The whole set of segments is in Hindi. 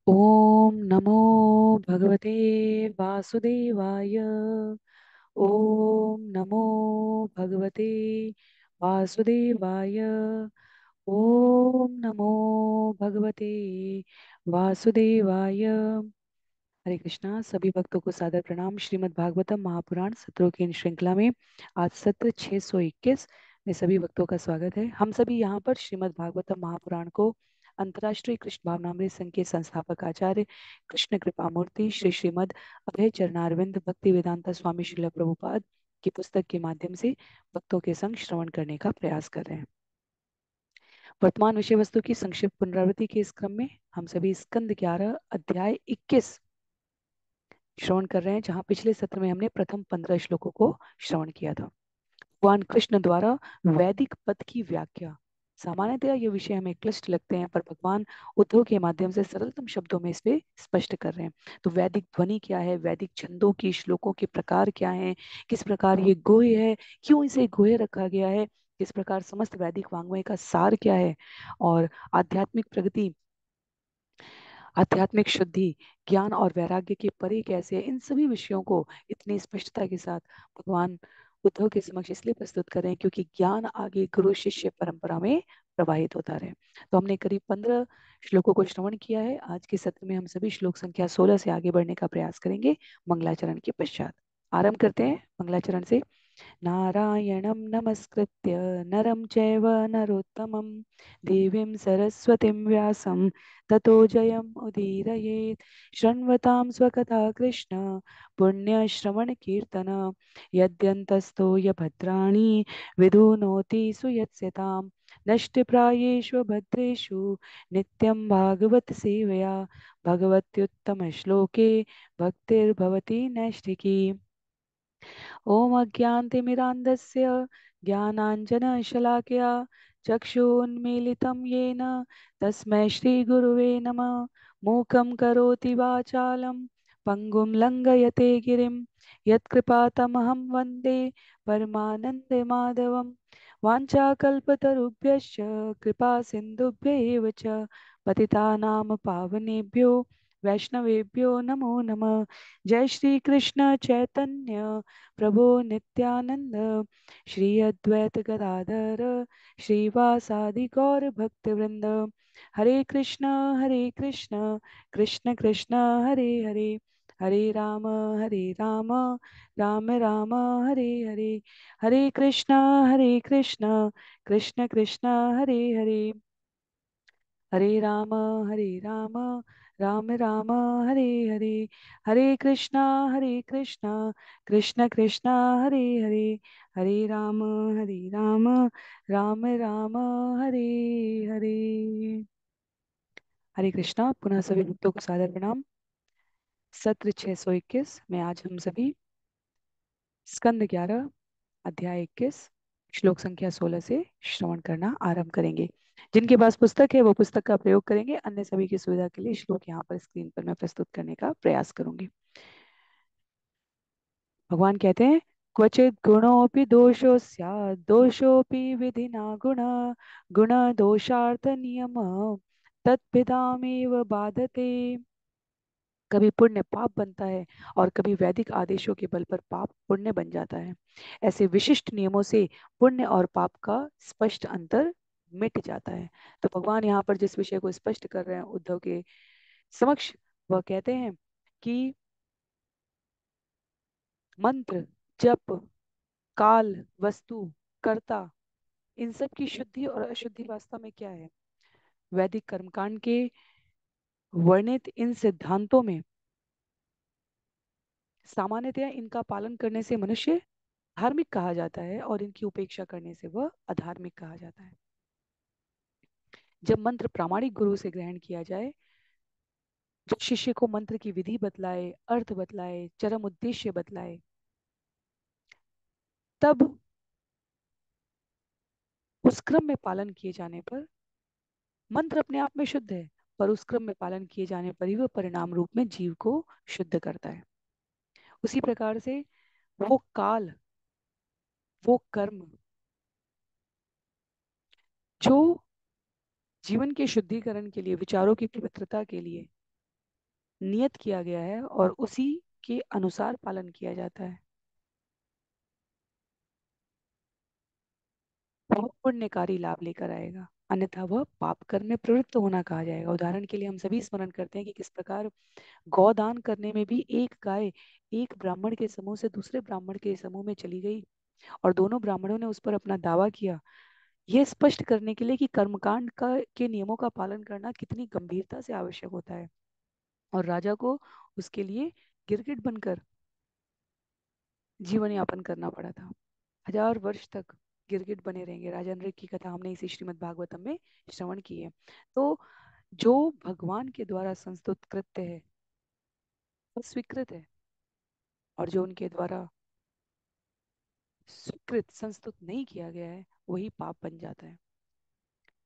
ओम नमो भगवते वासुदेवाय। ओम नमो भगवते वासुदेवाय। ओम नमो भगवते वासुदेवाय। हरे कृष्णा। सभी भक्तों को सादर प्रणाम। श्रीमद् भागवतम महापुराण सत्रों की इन श्रृंखला में आज सत्र 621 में सभी भक्तों का स्वागत है। हम सभी यहाँ पर श्रीमद् भागवतम महापुराण को अंतर्राष्ट्रीय कृष्ण भावनामृत संघ के संस्थापक आचार्य कृष्ण कृपामूर्ति श्री श्रीमद् अभय चरणारविंद भक्ति वेदांता स्वामी श्रील प्रभुपाद की पुस्तक के माध्यम से भक्तों के संग श्रवण करने का प्रयास कर रहे हैं। वर्तमान विषय वस्तु की संक्षिप्त पुनरावृत्ति के इस क्रम में हम सभी स्कंद 11 अध्याय 21 श्रवण कर रहे हैं, जहां पिछले सत्र में हमने प्रथम 15 श्लोकों को श्रवण किया था। भगवान कृष्ण द्वारा वैदिक पद की व्याख्या। सामान्यतः ये विषय हमें क्लिष्ट लगते हैं, पर भगवान उद्धव के माध्यम से सरलतम शब्दों में इसे स्पष्ट कर रहे हैं। तो वैदिक ध्वनि क्या है, वैदिक छंदों की श्लोकों के प्रकार क्या हैं, किस प्रकार ये गुह्य है, क्यों इसे गुह्य रखा गया है, किस प्रकार समस्त वैदिक वाङ्मय का सार क्या है, और आध्यात्मिक प्रगति, आध्यात्मिक शुद्धि, ज्ञान और वैराग्य के परे कैसे है, इन सभी विषयों को इतनी स्पष्टता के साथ भगवान उद्धव के समक्ष इसलिए प्रस्तुत करें क्योंकि ज्ञान आगे गुरु शिष्य परंपरा में प्रवाहित होता रहे। तो हमने करीब 15 श्लोकों को श्रवण किया है। आज के सत्र में हम सभी श्लोक संख्या 16 से आगे बढ़ने का प्रयास करेंगे मंगलाचरण के पश्चात। आरंभ करते हैं मंगलाचरण से। नारायणं नमस्कृत्य नरं चैव नरोत्तमं देवीं सरस्वतीं व्यासं ततो जयम् उदीरयेत्। शृण्वतां स्वकथा कृष्ण पुण्यश्रवणकीर्तन यद्यन्तस्थो यभद्राणि विधुनोति सुयत्स्यतां। नष्टप्रायेषु भद्रेषु नित्यं भागवत सेवया भगवत्युत्तमश्लोके भक्तिर्भवति नैष्ठिकी। ॐ अज्ञानतिमिरान्धस्य ज्ञानाञ्जनशलाकया चक्षुन्मीलितं येन तस्मै श्रीगुरुवे नमः। मूकं करोति वाचालं पङ्गुं लङ्घयते गिरिं यत्कृपातमहं वन्दे परमानन्दमाधवं। वाञ्छाकल्पतरुभ्यश्च कृपा सिन्धुभ्य एव च पतितानां पावनेभ्यो वैष्णवेभ्यो नमो नमः। जय श्री कृष्ण चैतन्य प्रभो नित्यानंद श्री अद्वैत गदाधर श्रीवासादि गौर भक्त वृंद। हरे कृष्ण कृष्ण कृष्ण हरे हरे, हरे राम राम राम हरे हरे। हरे कृष्ण कृष्ण कृष्ण हरे हरे, हरे राम राम राम हरे हरे। हरे कृष्णा कृष्ण कृष्ण हरे हरे, हरे राम राम राम हरे हरे। हरे कृष्णा। पुनः सभी भक्तों को सादर प्रणाम। सत्र 621 में आज हम सभी स्कंद 11 अध्याय 21 श्लोक संख्या 16 से श्रवण करना आरंभ करेंगे। जिनके पास पुस्तक है वो पुस्तक का प्रयोग करेंगे, अन्य सभी की सुविधा के लिए श्लोक यहाँ पर स्क्रीन पर मैं प्रस्तुत करने का प्रयास करूंगी। भगवान कहते हैं, क्वचित गुणोपि दोषो स्यात् दोषोपि विधिना गुण गुण दोषार्थ नियम तत्विदामेव बाधते। कभी पुण्य पाप बनता है और कभी वैदिक आदेशों के बल पर पाप पुण्य बन जाता है। ऐसे विशिष्ट नियमों से पुण्य और पाप का स्पष्ट अंतर मिट जाता है। तो भगवान यहाँ पर जिस विषय को स्पष्ट कर रहे हैं उद्धव के समक्ष, वह कहते हैं कि मंत्र, जप, काल, वस्तु, कर्ता, इन सब की शुद्धि और अशुद्धि वास्तव में क्या है। वैदिक कर्मकांड के वर्णित इन सिद्धांतों में सामान्यतया इनका पालन करने से मनुष्य धार्मिक कहा जाता है और इनकी उपेक्षा करने से वह अधार्मिक कहा जाता है। जब मंत्र प्रामाणिक गुरु से ग्रहण किया जाए, जो शिष्य को मंत्र की विधि बतलाए, अर्थ बतलाए, चरम उद्देश्य बतलाए, तब उस क्रम में पालन किए जाने पर मंत्र अपने आप में शुद्ध है, पर उस क्रम में पालन किए जाने पर ही वह परिणाम रूप में जीव को शुद्ध करता है। उसी प्रकार से वो काल, वो कर्म जो जीवन के शुद्धिकरण के लिए, विचारों की पवित्रता के लिए नियत किया गया है और उसी के अनुसार पालन किया जाता है, वह पुण्यकारी लाभ लेकर आएगा, अन्यथा वह पाप कर्म में प्रवृत्त होना कहा जाएगा। उदाहरण के लिए हम सभी स्मरण करते हैं कि किस प्रकार गौदान करने में भी एक गाय एक ब्राह्मण के समूह से दूसरे ब्राह्मण के समूह में चली गई और दोनों ब्राह्मणों ने उस पर अपना दावा किया, यह स्पष्ट करने के लिए कि कर्मकांड का के नियमों का पालन करना कितनी गंभीरता से आवश्यक होता है। और राजा को उसके लिए गिरगिट बनकर जीवन यापन करना पड़ा था। 1000 वर्ष तक गिरगिट बने रहेंगे। राजा नृग की कथा हमने इसी श्रीमद् भागवतम में श्रवण की है। तो जो भगवान के द्वारा संस्तुत कृत्य है वो स्वीकृत है, और जो उनके द्वारा स्वीकृत संस्तुत नहीं किया गया है वही पाप बन जाता है।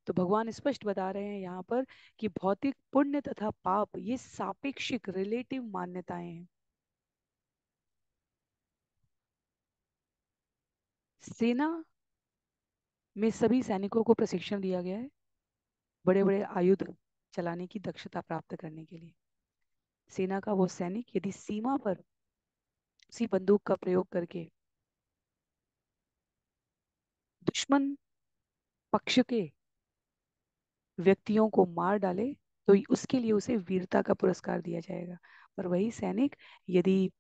तो भगवान स्पष्ट बता रहे हैं यहाँ पर कि भौतिक पुण्य तथा पाप ये सापेक्षिक रिलेटिव मान्यताएं हैं। सेना में सभी सैनिकों को प्रशिक्षण दिया गया है बड़े बड़े आयुध चलाने की दक्षता प्राप्त करने के लिए। सेना का वो सैनिक यदि सीमा पर उसी बंदूक का प्रयोग करके दुश्मन पक्ष के व्यक्तियों को मार डाले तो उसके लिए उसे वीरता का पुरस्कार दिया जाएगा। पर वही सैनिक यदि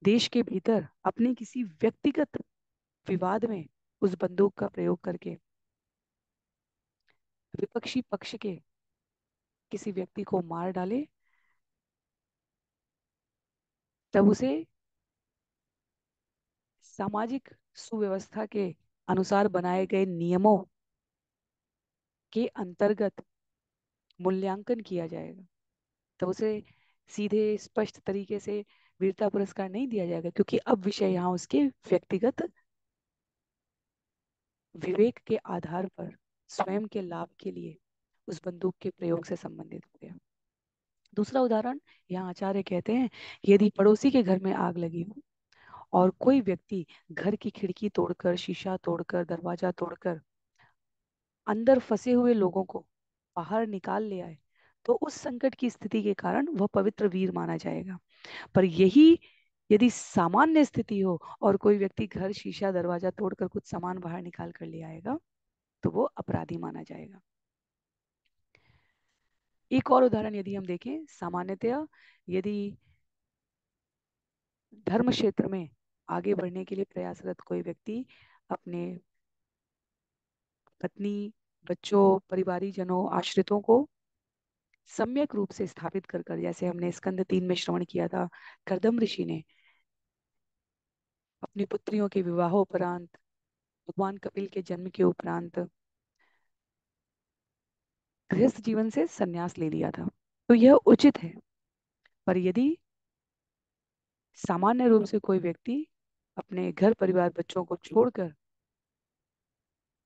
देश के भीतर अपने किसी व्यक्तिगत विवाद में उस बंदूक का प्रयोग करके विपक्षी पक्ष के किसी व्यक्ति को मार डाले, तब उसे सामाजिक सुव्यवस्था के अनुसार बनाए गए नियमों के अंतर्गत मूल्यांकन किया जाएगा। तो उसे सीधे स्पष्ट तरीके से वीरता पुरस्कार नहीं दिया जाएगा, क्योंकि अब विषय यहाँ उसके व्यक्तिगत विवेक के आधार पर स्वयं के लाभ के लिए उस बंदूक के प्रयोग से संबंधित हो गया। दूसरा उदाहरण, यहाँ आचार्य कहते हैं यदि पड़ोसी के घर में आग लगी हो और कोई व्यक्ति घर की खिड़की तोड़कर, शीशा तोड़कर, दरवाजा तोड़कर अंदर फंसे हुए लोगों को बाहर निकाल ले आए, तो उस संकट की स्थिति के कारण वह पवित्र वीर माना जाएगा। पर यही यदि सामान्य स्थिति हो और कोई व्यक्ति घर शीशा दरवाजा तोड़कर कुछ सामान बाहर निकाल कर ले आएगा तो वो अपराधी माना जाएगा। एक और उदाहरण यदि हम देखें, सामान्यतया यदि धर्म क्षेत्र में आगे बढ़ने के लिए प्रयासरत कोई व्यक्ति अपने पत्नी, बच्चों, परिवारीजनों, आश्रितों को सम्यक रूप से स्थापित कर कर, जैसे हमने स्कंद 3 में श्रवण किया था, कर्दम ऋषि ने अपनी पुत्रियों के विवाहोपरांत, भगवान कपिल के जन्म के उपरांत गृहस्थ जीवन से संन्यास ले लिया था। तो यह उचित है। पर यदि सामान्य रूप से कोई व्यक्ति अपने घर परिवार बच्चों को छोड़कर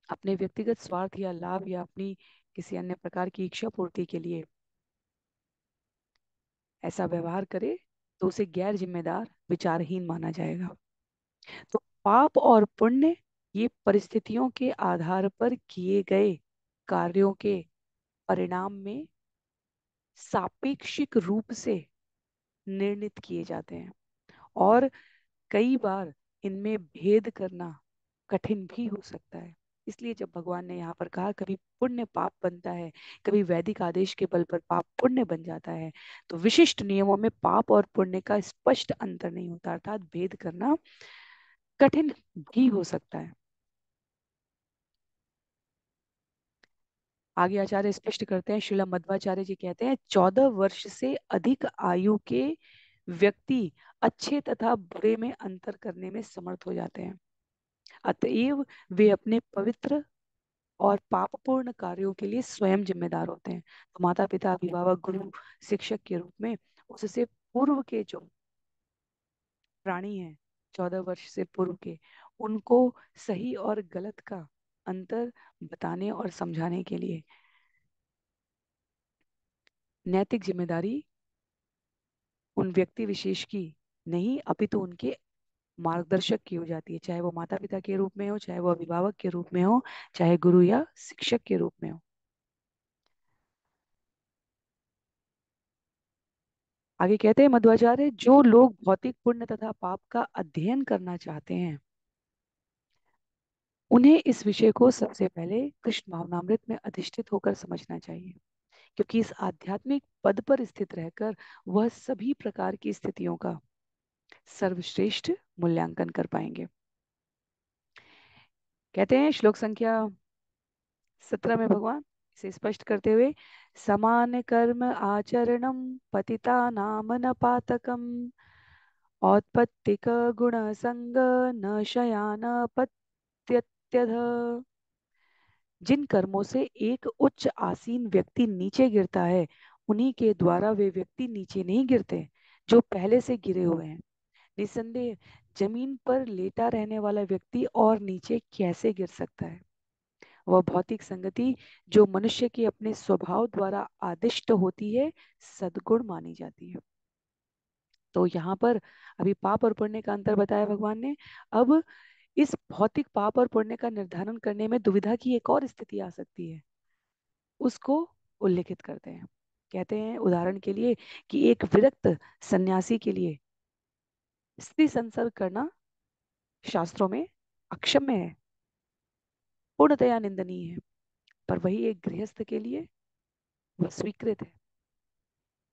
अपने व्यक्तिगत स्वार्थ या लाभ या अपनी किसी अन्य प्रकार की इच्छा पूर्ति के लिए ऐसा व्यवहार करे तो उसे गैर जिम्मेदार, विचारहीन माना जाएगा। तो पाप और पुण्य ये परिस्थितियों के आधार पर किए गए कार्यों के परिणाम में सापेक्षिक रूप से निर्णित किए जाते हैं, और कई बार इनमें भेद करना कठिन भी हो सकता है। इसलिए जब भगवान ने यहाँ पर कहा कभी पुण्य पाप बनता है, कभी वैदिक आदेश के बल पर पाप पुण्य बन जाता है, तो विशिष्ट नियमों में पाप और पुण्य का स्पष्ट अंतर नहीं होता, अर्थात भेद करना कठिन भी हो सकता है। आगे आचार्य स्पष्ट करते हैं, श्रीला मध्वाचार्य जी कहते हैं 14 वर्ष से अधिक आयु के व्यक्ति अच्छे तथा बुरे में अंतर करने में समर्थ हो जाते हैं। अतएव वे अपने पवित्र और पापपूर्ण कार्यों के लिए स्वयं जिम्मेदार होते हैं। तो माता पिता, अभिभावक, गुरु, शिक्षक के रूप में उससे पूर्व के जो प्राणी हैं, 14 वर्ष से पूर्व के, उनको सही और गलत का अंतर बताने और समझाने के लिए नैतिक जिम्मेदारी उन व्यक्ति विशेष की नहीं अपितु उनके मार्गदर्शक की हो जाती है, चाहे वो माता पिता के रूप में हो, चाहे वो अभिभावक के रूप में हो, चाहे गुरु या शिक्षक के रूप में हो। आगे कहते हैं मध्वाचार्य, जो लोग भौतिक पुण्य तथा पाप का अध्ययन करना चाहते हैं उन्हें इस विषय को सबसे पहले कृष्ण भावनामृत में अधिष्ठित होकर समझना चाहिए, क्योंकि इस आध्यात्मिक पद पर स्थित रहकर वह सभी प्रकार की स्थितियों का सर्वश्रेष्ठ मूल्यांकन कर पाएंगे। कहते हैं श्लोक संख्या 17 में भगवान इसे स्पष्ट करते हुए, समान कर्म आचरणम पतिता नाम न पातकम औत्पत्तिक गुण संग न शयान पत्यत्यध। जिन कर्मों से एक उच्च आसीन व्यक्ति नीचे गिरता है उन्हीं के द्वारा वे व्यक्ति नीचे नहीं गिरते जो पहले से गिरे हुए हैं। निसंदेह जमीन पर लेटा रहने वाला व्यक्ति और नीचे कैसे गिर सकता है। वह भौतिक संगति जो मनुष्य के अपने स्वभाव द्वारा आदिष्ट होती है सद्गुण मानी जाती है। तो यहाँ पर अभी पाप और पुण्य का अंतर बताया भगवान ने। अब इस भौतिक पाप और पुण्य का निर्धारण करने में दुविधा की एक और स्थिति आ सकती है, उसको उल्लेखित करते हैं। कहते हैं उदाहरण के लिए कि एक विरक्त सन्यासी के लिए स्त्री संसर्ग करना शास्त्रों में अक्षम्य है, पूर्णतया निंदनीय है, पर वही एक गृहस्थ के लिए वह स्वीकृत है,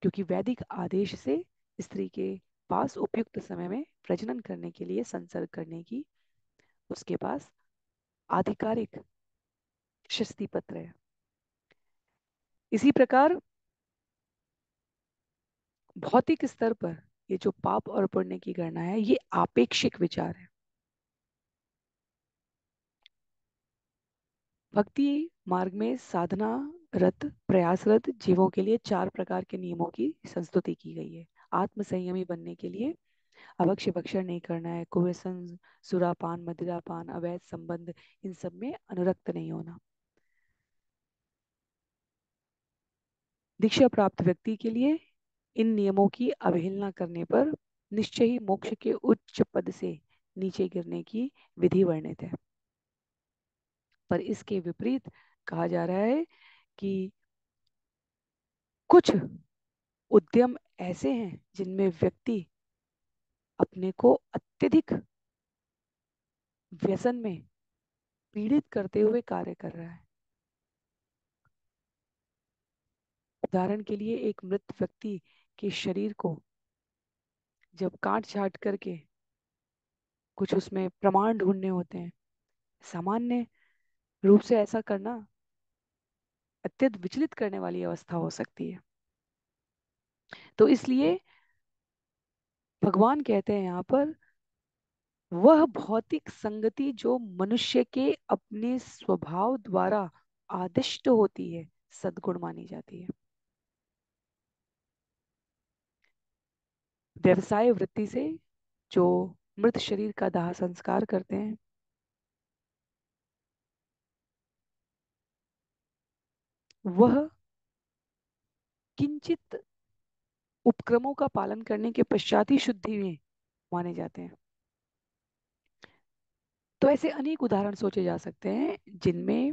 क्योंकि वैदिक आदेश से स्त्री के पास उपयुक्त समय में प्रजनन करने के लिए संसर्ग करने की उसके पास आधिकारिक शस्ति पत्र है। इसी प्रकार भौतिक स्तर पर ये जो पाप और पुण्य की गणना है ये आपेक्षिक विचार है। भक्ति मार्ग में साधना रत प्रयासरत जीवों के लिए 4 प्रकार के नियमों की संस्तुति की गई है। आत्म संयमी बनने के लिए अभक्ष्य भक्षण नहीं करना है, कुव्यसन सुरापान मदिरापान अवैध संबंध इन सब में अनुरक्त नहीं होना। दीक्षा प्राप्त व्यक्ति के लिए इन नियमों की अवहेलना करने पर निश्चय ही मोक्ष के उच्च पद से नीचे गिरने की विधि वर्णित है। पर इसके विपरीत कहा जा रहा है कि कुछ उद्यम ऐसे हैं जिनमें व्यक्ति अपने को अत्यधिक व्यसन में पीड़ित करते हुए कार्य कर रहा है। उदाहरण के लिए एक मृत व्यक्ति के शरीर को जब काट छाट करके कुछ उसमें प्रमाण ढूंढने होते हैं, सामान्य रूप से ऐसा करना अत्यंत विचलित करने वाली अवस्था हो सकती है। तो इसलिए भगवान कहते हैं यहाँ पर, वह भौतिक संगति जो मनुष्य के अपने स्वभाव द्वारा आदिष्ट होती है सद्गुण मानी जाती है। व्यवसाय वृत्ति से जो मृत शरीर का दाह संस्कार करते हैं वह किंचित उपक्रमों का पालन करने के पश्चात ही शुद्धि में माने जाते हैं। तो ऐसे अनेक उदाहरण सोचे जा सकते हैं जिनमें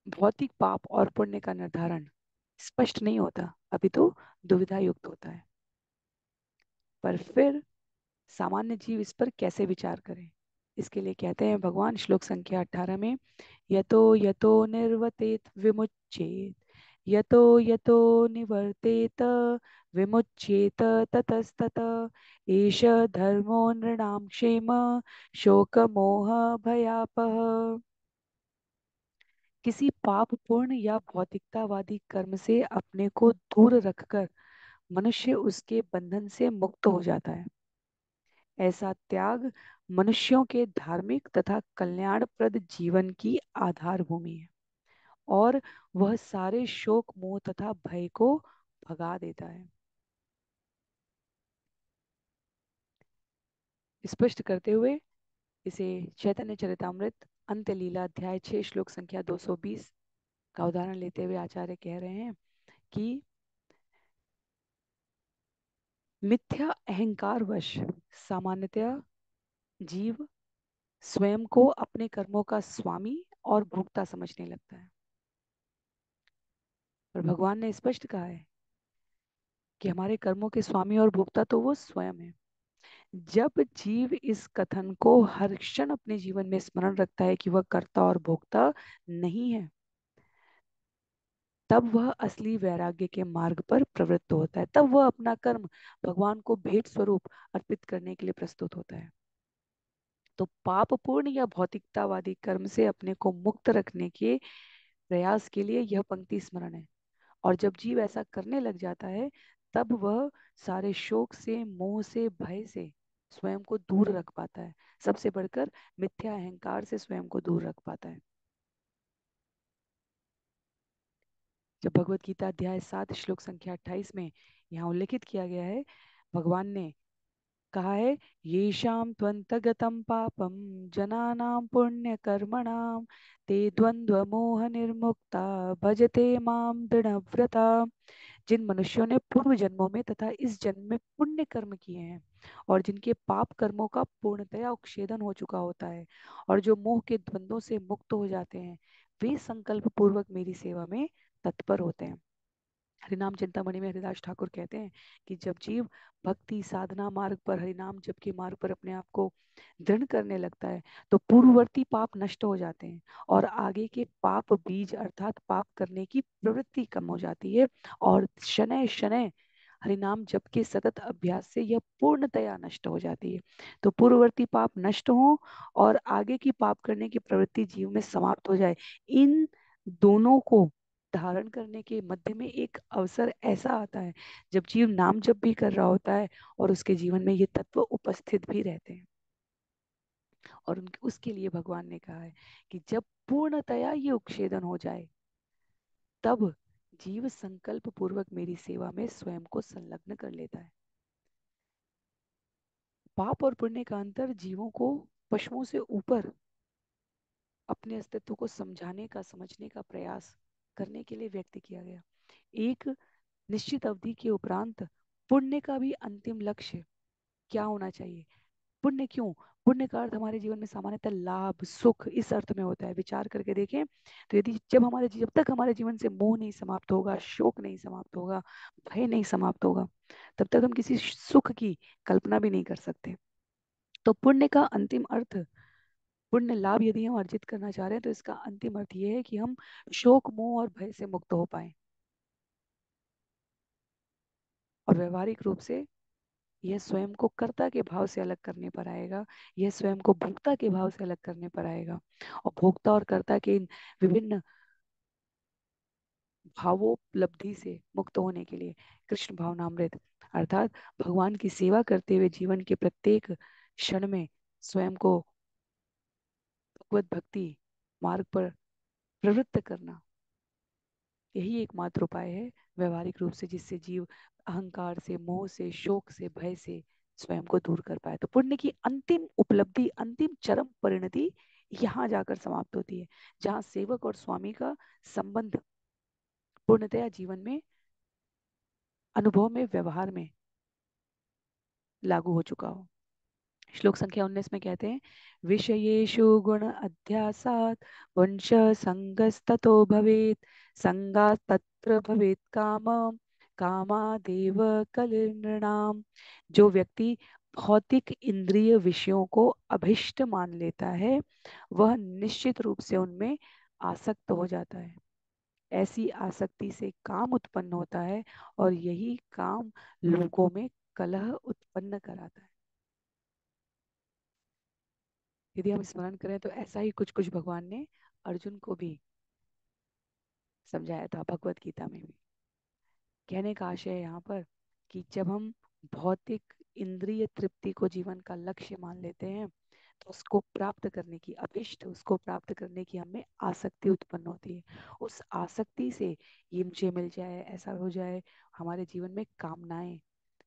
भौतिक पाप और पुण्य का निर्धारण स्पष्ट नहीं होता, अभी तो दुविधा युक्त होता है। पर फिर सामान्य जीव इस पर कैसे विचार करें, इसके लिए कहते हैं भगवान श्लोक संख्या 18 में, यतो यतो निर्वर्तेत विमुच्येत यतो यतो निवर्तेत विमुच्येत ततस्तत एष धर्मो नृणां क्षेम शोक मोह भयापह। किसी पाप पूर्ण या भौतिकतावादी कर्म से अपने को दूर रखकर मनुष्य उसके बंधन से मुक्त हो जाता है। ऐसा त्याग मनुष्यों के धार्मिक तथा कल्याणप्रद जीवन की आधार भूमि है और वह सारे शोक मोह तथा भय को भगा देता है। स्पष्ट करते हुए इसे चैतन्य चरितामृत अंत्य लीला अध्याय 6 श्लोक संख्या 220 का उदाहरण लेते हुए आचार्य कह रहे हैं कि मिथ्या अहंकार वश सामान्यतया जीव स्वयं को अपने कर्मों का स्वामी और भोक्ता समझने लगता है। और भगवान ने स्पष्ट कहा है कि हमारे कर्मों के स्वामी और भोक्ता तो वो स्वयं है। जब जीव इस कथन को हर क्षण अपने जीवन में स्मरण रखता है कि वह कर्ता और भोक्ता नहीं है, तब वह असली वैराग्य के मार्ग पर प्रवृत्त होता है। तब वह अपना कर्म भगवान को भेंट स्वरूप अर्पित करने के लिए प्रस्तुत होता है। तो पाप पूर्ण या भौतिकतावादी कर्म से अपने को मुक्त रखने के प्रयास के लिए यह पंक्ति स्मरण है। और जब जीव ऐसा करने लग जाता है, तब वह सारे शोक से, मोह से, भय से स्वयं को दूर रख पाता है। सबसे बढ़कर मिथ्या अहंकार से स्वयं को दूर रख पाता है। जब भगवत गीता अध्याय 7 श्लोक संख्या 28 में यहाँ उल्लेखित किया गया है, भगवान ने कहा है, येषां त्वन्तगतं पापं जनानां पुण्य कर्मणां ते द्वंद्व मोह निर्मुक्ता भजते मां दृढ़व्रता। जिन मनुष्यों ने पूर्व जन्मों में तथा इस जन्म में पुण्य कर्म किए हैं और जिनके पाप कर्मों का पूर्णतया उच्छेदन हो चुका होता है और जो मोह के द्वंद्वों से मुक्त हो जाते हैं, वे संकल्प पूर्वक मेरी सेवा में तत्पर होते हैं। हरिनाम चिंतामणि में हरिदास ठाकुर कहते हैं कि जब जीव भक्ति साधना मार्ग पर, हरिनाम जप के मार्ग पर अपने आप को दृढ़ करने लगता है, तो पूर्ववर्ती पाप नष्ट हो जाते हैं और आगे के पाप बीज अर्थात पाप करने की प्रवृत्ति कम हो जाती है। और शनय शनय हरिनाम जप के सतत अभ्यास से यह पूर्णतया नष्ट हो जाती है। तो पूर्ववर्ती पाप नष्ट हो और आगे की पाप करने की प्रवृत्ति जीव में समाप्त हो जाए, इन दोनों को धारण करने के मध्य में एक अवसर ऐसा आता है जब जीव नाम जप भी कर रहा होता है और उसके जीवन में ये तत्व उपस्थित भी रहते हैं। और उनके उसके लिए भगवान ने कहा है कि जब पूर्णतया ये उच्छेदन हो जाए, तब जीव संकल्प पूर्वक मेरी सेवा में स्वयं को संलग्न कर लेता है। पाप और पुण्य का अंतर जीवों को पशुओं से ऊपर अपने अस्तित्व को समझाने का, समझने का प्रयास करने के लिए व्यक्त किया गया। एक निश्चित अवधि के उपरांत पुण्य का भी अंतिम लक्ष्य क्या होना चाहिए? पुण्य क्यों? पुण्य का अर्थ हमारे जीवन में सामान्यतः लाभ, सुख इस अर्थ में होता है। विचार करके देखें तो यदि जब तक हमारे जीवन से मोह नहीं समाप्त होगा, शोक नहीं समाप्त होगा, भय नहीं समाप्त होगा, तब तक हम किसी सुख की कल्पना भी नहीं कर सकते। तो पुण्य का अंतिम अर्थ, पुण्य लाभ यदि हम अर्जित करना चाह रहे हैं, तो इसका अंतिम अर्थ ये है कि हम शोक, मोह और भय से मुक्त हो पाए। और व्यवहारिक रूप से यह स्वयं को कर्ता के भाव से अलग करने पर आएगा, यह स्वयं को भोक्ता के भाव से अलग करने पर आएगा। और भोक्ता और कर्ता के इन विभिन्न भावोपलब्धि से मुक्त होने के लिए कृष्ण भावनामृत अर्थात भगवान की सेवा करते हुए जीवन के प्रत्येक क्षण में स्वयं को भगवत भक्ति मार्ग पर प्रवृत्त करना, यही एकमात्र उपाय है व्यवहारिक रूप से, जिससे जीव अहंकार से, मोह से, शोक से, भय से स्वयं को दूर कर पाए। तो पुण्य की अंतिम उपलब्धि, अंतिम चरम परिणति यहाँ जाकर समाप्त होती है, जहाँ सेवक और स्वामी का संबंध पूर्णतया जीवन में, अनुभव में, व्यवहार में लागू हो चुका हो। श्लोक संख्या 19 में कहते हैं, विषयेषु गुण अध्यासात वंश संगस्ततो भवेत, संगात तत्र भवेत काम, कामादेव कलिर्नृणाम। जो व्यक्ति भौतिक इंद्रिय विषयों को अभिष्ट मान लेता है, वह निश्चित रूप से उनमें आसक्त हो जाता है। ऐसी आसक्ति से काम उत्पन्न होता है और यही काम लोगों में कलह उत्पन्न कराता है। यदि हम स्मरण करें तो ऐसा ही कुछ कुछ भगवान ने अर्जुन को भी समझाया था भगवत गीता में भी। कहने का आशय है यहाँ पर कि जब हम भौतिक इंद्रिय तृप्ति को जीवन का लक्ष्य मान लेते हैं, तो उसको प्राप्त करने की, अभिष्ट उसको प्राप्त करने की हमें आसक्ति उत्पन्न होती है। उस आसक्ति से ये मुझे मिल जाए, ऐसा हो जाए, हमारे जीवन में कामनाएं,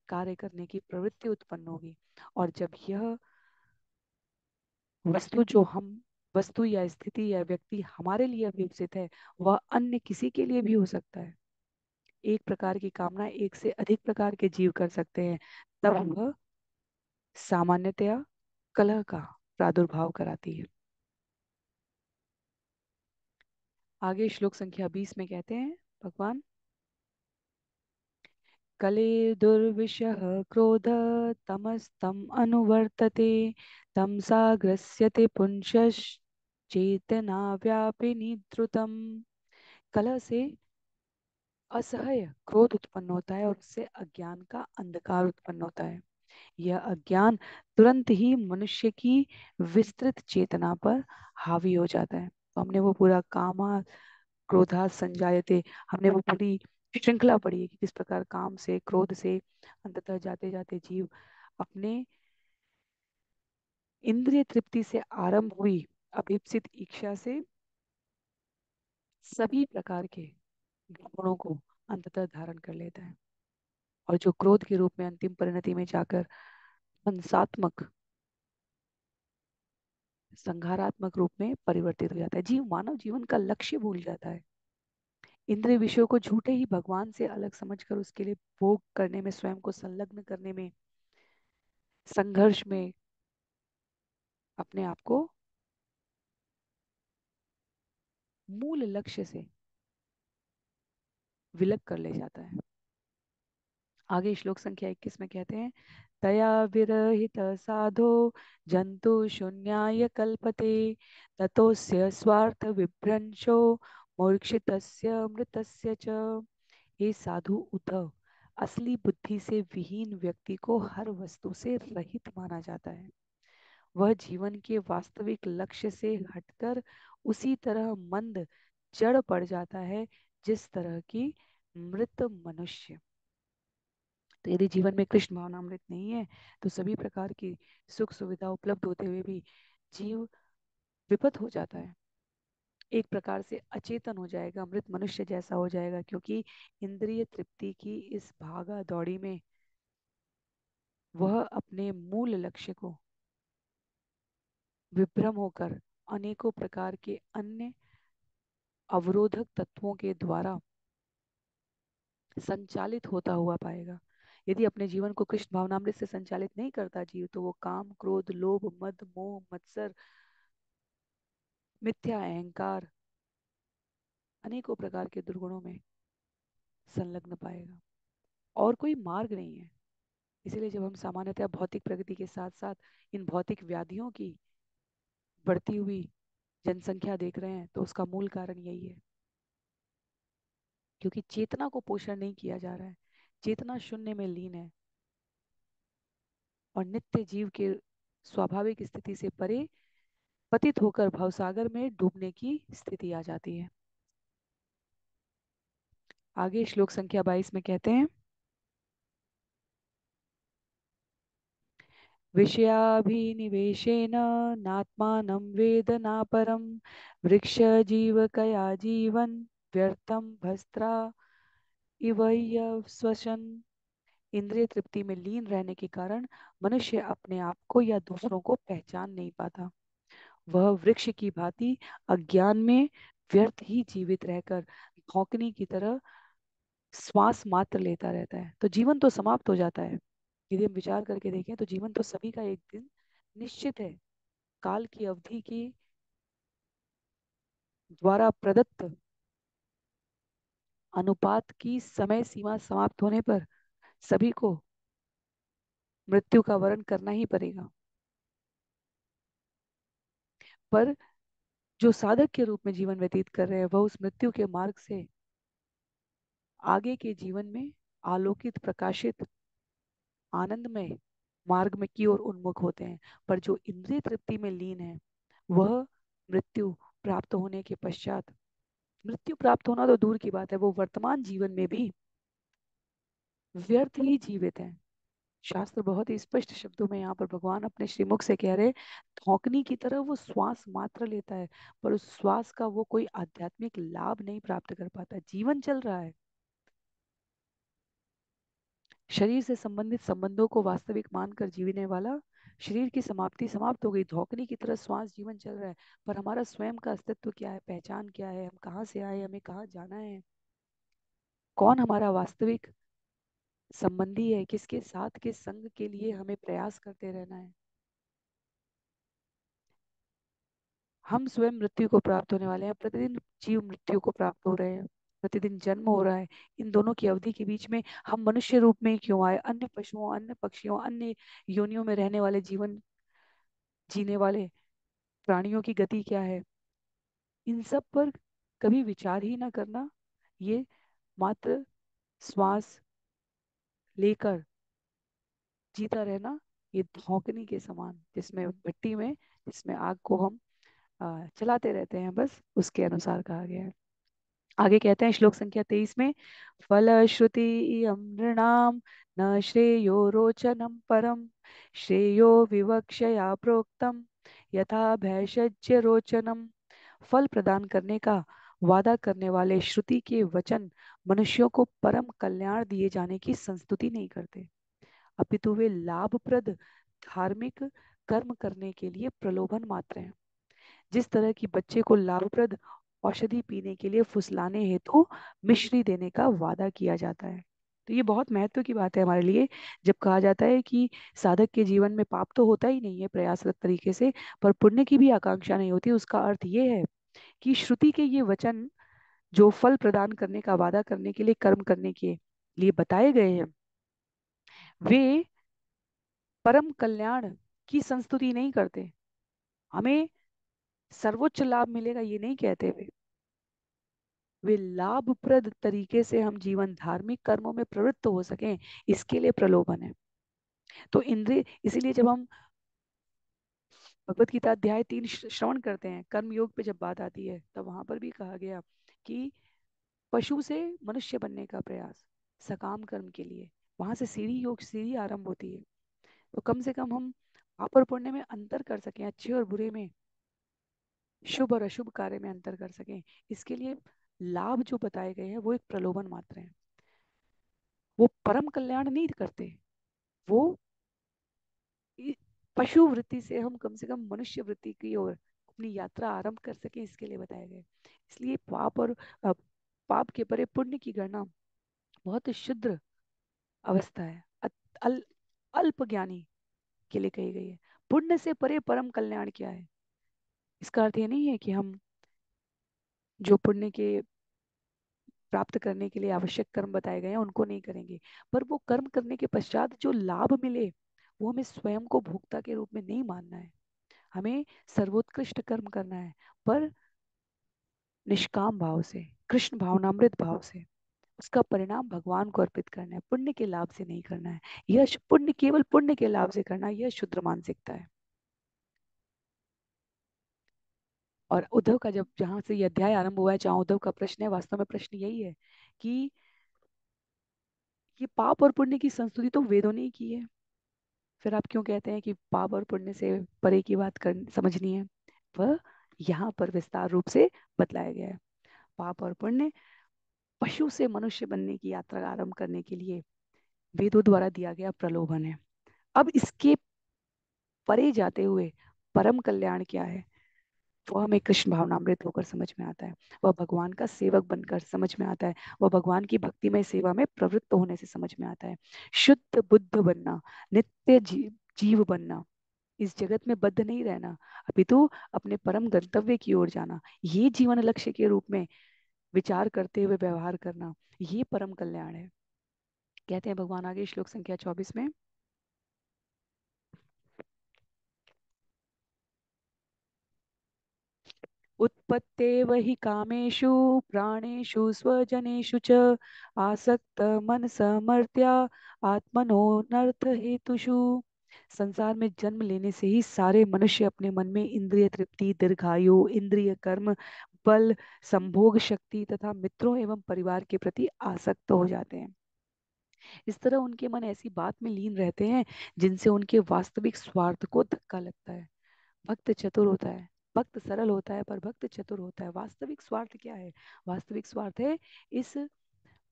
कार्य करने की प्रवृत्ति उत्पन्न होगी। और जब यह वस्तु जो हम, वस्तु या स्थिति या व्यक्ति हमारे लिए अभिप्सित है, वह अन्य किसी के लिए भी हो सकता है। एक प्रकार की कामना एक से अधिक प्रकार के जीव कर सकते हैं, तब वह सामान्यतया कलह का प्रादुर्भाव कराती है। आगे श्लोक संख्या 20 में कहते हैं भगवान, कले दुर्विशः क्रोध तमस्तम अनुवर्तते तम साग्रस्यते पुंसश्चेतना व्यापिनी द्रुतम। कलह से असह्य क्रोध उत्पन्न होता है और उससे अज्ञान का अंधकार उत्पन्न होता है। यह अज्ञान तुरंत ही मनुष्य की विस्तृत चेतना पर हावी हो जाता है। तो हमने वो पूरा कामा क्रोधा संजायते, हमने वो पूरी श्रृंखला पढ़ी है कि किस प्रकार काम से क्रोध से अंततः जाते जाते जीव अपने इंद्रिय तृप्ति से आरंभ हुई अभीप्सित इच्छा से सभी प्रकार के गुणों को अंततः धारण कर लेता है और जो क्रोध के रूप में अंतिम परिणति में जाकर हिंसात्मक संहारात्मक रूप में परिवर्तित हो जाता है। जीव मानव जीवन का लक्ष्य भूल जाता है। इंद्रिय विषयों को झूठे ही भगवान से अलग समझकर उसके लिए भोग करने में, स्वयं को संलग्न करने में, संघर्ष में अपने आप को मूल लक्ष्य से विलग कर ले जाता है। आगे श्लोक संख्या 21 में कहते हैं, तया विरहित साधो जंतु शून्याय कल्पते ततोस्य स्वार्थ विभ्रंशो मूर्छितस्य मृतस्य च। हे साधु उद्धव, असली बुद्धि से विहीन व्यक्ति को हर वस्तु से रहित माना जाता है। वह जीवन के वास्तविक लक्ष्य से हटकर उसी तरह मंद जड़ पड़ जाता है जिस तरह की मृत मनुष्य। तो यदि जीवन में कृष्ण भावनामृत नहीं है तो सभी प्रकार की सुख सुविधा उपलब्ध होते हुए भी जीव विपथ हो जाता है, एक प्रकार से अचेतन हो जाएगा, मृत मनुष्य जैसा हो जाएगा, क्योंकि इंद्रिय तृप्ति की इस भागा दौड़ी में वह अपने मूल लक्ष्य को विभ्रम होकर अनेकों प्रकार के अन्य अवरोधक तत्वों के द्वारा संचालित होता हुआ पाएगा। यदि अपने जीवन को कृष्ण भावनामृत से संचालित नहीं करता जीव, तो वो काम क्रोध लोभ मद मोह मत्सर मिथ्या अहंकार अनेकों प्रकार के दुर्गुणों में संलग्न पाएगा और कोई मार्ग नहीं है। इसीलिए जब हम सामान्यतः भौतिक प्रगति के साथ साथ इन भौतिक व्याधियों की बढ़ती हुई जनसंख्या देख रहे हैं तो उसका मूल कारण यही है, क्योंकि चेतना को पोषण नहीं किया जा रहा है। चेतना शून्य में लीन है और नित्य जीव के स्वाभाविक स्थिति से परे पतित होकर भवसागर में डूबने की स्थिति आ जाती है। आगे श्लोक संख्या 22 में कहते हैं, विषयाभिनिवेशेन नात्मानं वेद नापरं वृक्षजीवकया जीवन व्यर्थं भस्त्रा इव स्वशन। इंद्रिय तृप्ति में लीन रहने के कारण मनुष्य अपने आप को या दूसरों को पहचान नहीं पाता। वह वृक्ष की भांति अज्ञान में व्यर्थ ही जीवित रहकर भौंकनी की तरह श्वास मात्र लेता रहता है। तो जीवन तो समाप्त हो जाता है। यदि हम विचार करके देखें तो जीवन तो सभी का एक दिन निश्चित है। काल की अवधि की द्वारा प्रदत्त अनुपात की समय सीमा समाप्त होने पर सभी को मृत्यु का वरण करना ही पड़ेगा। पर जो साधक के रूप में जीवन व्यतीत कर रहे हैं वह उस मृत्यु के मार्ग से आगे के जीवन में आलोकित प्रकाशित आनंदमय मार्ग में की ओर उन्मुख होते हैं। पर जो इंद्रिय तृप्ति में लीन है वह मृत्यु प्राप्त होने के पश्चात, मृत्यु प्राप्त होना तो दूर की बात है, वो वर्तमान जीवन में भी व्यर्थ ही जीवित है। शास्त्र बहुत ही स्पष्ट शब्दों में यहाँ पर भगवान अपने श्रीमुख से कह रहे, धौंकनी की तरह वो श्वास मात्र लेता है पर उस श्वास का वो कोई आध्यात्मिक लाभ नहीं प्राप्त कर पाता। जीवन चल रहा है, शरीर से संबंधित संबंधों को वास्तविक मानकर जीने वाला, शरीर की समाप्ति समाप्त हो गई, धौंकनी की तरह श्वास जीवन चल रहा है। पर हमारा स्वयं का अस्तित्व क्या है, पहचान क्या है, हम कहाँ से आए, हमें कहाँ जाना है, कौन हमारा वास्तविक संबंधी है, किसके साथ किस संग के लिए हमें प्रयास करते रहना है। हम स्वयं मृत्यु को प्राप्त होने वाले हैं, प्रतिदिन जीव मृत्यु को प्राप्त हो रहे हैं। प्रतिदिन जन्म हो रहा है, इन दोनों की अवधि के बीच में हम मनुष्य रूप में ही क्यों आए, अन्य पशुओं, अन्य पक्षियों, अन्य योनियों में रहने वाले, जीवन जीने वाले प्राणियों की गति क्या है, इन सब पर कभी विचार ही ना करना, ये मात्र श्वास लेकर जीता रहना, ये धौंकनी के समान, जिसमें भट्टी में, जिसमें आग को हम चलाते रहते हैं, बस उसके अनुसार कहा गया है। आगे कहते हैं श्लोक संख्या 23 में, फलश्रुति नृणाम न श्रेयो रोचनम परम, श्रेयो विवक्षया प्रोक्तम यथा भैषज्य रोचनम। फल प्रदान करने का वादा करने वाले श्रुति के वचन मनुष्यों को परम कल्याण दिए जाने की संस्तुति नहीं करते, अपितु वे लाभप्रद धार्मिक कर्म करने के लिए प्रलोभन मात्र हैं। जिस तरह की बच्चे को लाभप्रद औषधि पीने के लिए फुसलाने हेतु मिश्री देने का वादा किया जाता है। तो ये बहुत महत्व की बात है हमारे लिए, जब कहा जाता है कि साधक के जीवन में पाप तो होता ही नहीं है प्रयासरत तरीके से, पर पुण्य की भी आकांक्षा नहीं होती। उसका अर्थ ये है कि श्रुति के ये वचन जो फल प्रदान करने का वादा करने के लिए, कर्म करने के लिए बताए गए हैं, वे परम कल्याण की संस्तुति नहीं करते। हमें सर्वोच्च लाभ मिलेगा ये नहीं कहते वे लाभप्रद तरीके से हम जीवन धार्मिक कर्मों में प्रवृत्त हो सकें, इसके लिए प्रलोभन है। तो इंद्रिय, इसीलिए जब हम भगवत गीता अध्याय 3 श्रवण करते हैं, कर्म योग पे जब बात आती है, तब वहां पर भी कहा गया कि पशु से मनुष्य बनने का प्रयास सकाम कर्म के लिए, वहां से सीढ़ी, योग सीढ़ी आरंभ होती है। तो कम से कम हम पाप और पुण्य में अंतर कर सकें, अच्छे और बुरे में, शुभ और अशुभ कार्य में अंतर कर सकें, इसके लिए लाभ जो बताए गए हैं वो एक प्रलोभन मात्र है। वो परम कल्याण नहीं करते, वो पशु वृत्ति से हम कम से कम मनुष्य वृत्ति की ओर अपनी यात्रा आरंभ कर सके, इसके लिए बताए गए। इसलिए पाप और पाप के परे पुण्य की गणना बहुत शुद्र अवस्था है, अल, अल्प ज्ञानी के लिए कही गई है। पुण्य से परे परम कल्याण क्या है? इसका अर्थ ये नहीं है कि हम जो पुण्य के प्राप्त करने के लिए आवश्यक कर्म बताए गए हैं उनको नहीं करेंगे, पर वो कर्म करने के पश्चात जो लाभ मिले, वो हमें स्वयं को भोक्ता के रूप में नहीं मानना है। हमें सर्वोत्कृष्ट कर्म करना है, पर निष्काम भाव से, कृष्ण भावनामृत भाव से, उसका परिणाम भगवान को अर्पित करना है, पुण्य के लाभ से नहीं करना है। यह पुण्य केवल पुण्य के लाभ से करना, यह शुद्र मानसिकता है। और उद्धव का, जब जहां से यह अध्याय आरंभ हुआ है, जहां उद्धव का प्रश्न है, वास्तव में प्रश्न यही है कि ये पाप और पुण्य की संस्तुति तो वेदों ने ही की है, फिर आप क्यों कहते हैं कि पाप और पुण्य से परे की बात कर समझनी है? वह यहाँ पर विस्तार रूप से बतलाया गया है। पाप और पुण्य पशु से मनुष्य बनने की यात्रा आरंभ करने के लिए वेदों द्वारा दिया गया प्रलोभन है। अब इसके परे जाते हुए परम कल्याण क्या है, वो हमें कृष्ण भावनामृत होकर समझ में आता है, वह भगवान का सेवक बनकर समझ में आता है, वह भगवान की भक्तिमय सेवा में प्रवृत्त होने से समझ में आता है। शुद्ध बुद्ध बनना, नित्य जीव बनना, इस जगत में बद्ध नहीं रहना, अपितु अपने परम गंतव्य की ओर जाना, ये जीवन लक्ष्य के रूप में विचार करते हुए व्यवहार करना, ये परम कल्याण है। कहते हैं भगवान आगे श्लोक संख्या 24 में, उत्पत्तेव हि कामेषु प्राणेषु स्वजनेषु च आसक्त मनसमर्त्या आत्मनो नर्थ हेतुषु। संसार में जन्म लेने से ही सारे मनुष्य अपने मन में इंद्रिय तृप्ति, दीर्घायु, इंद्रिय कर्म, बल, संभोग शक्ति तथा मित्रों एवं परिवार के प्रति आसक्त हो जाते हैं। इस तरह उनके मन ऐसी बात में लीन रहते हैं जिनसे उनके वास्तविक स्वार्थ को धक्का लगता है। भक्त चतुर होता है, भक्त सरल होता है, पर भक्त चतुर होता है। वास्तविक स्वार्थ क्या है? वास्तविक स्वार्थ है इस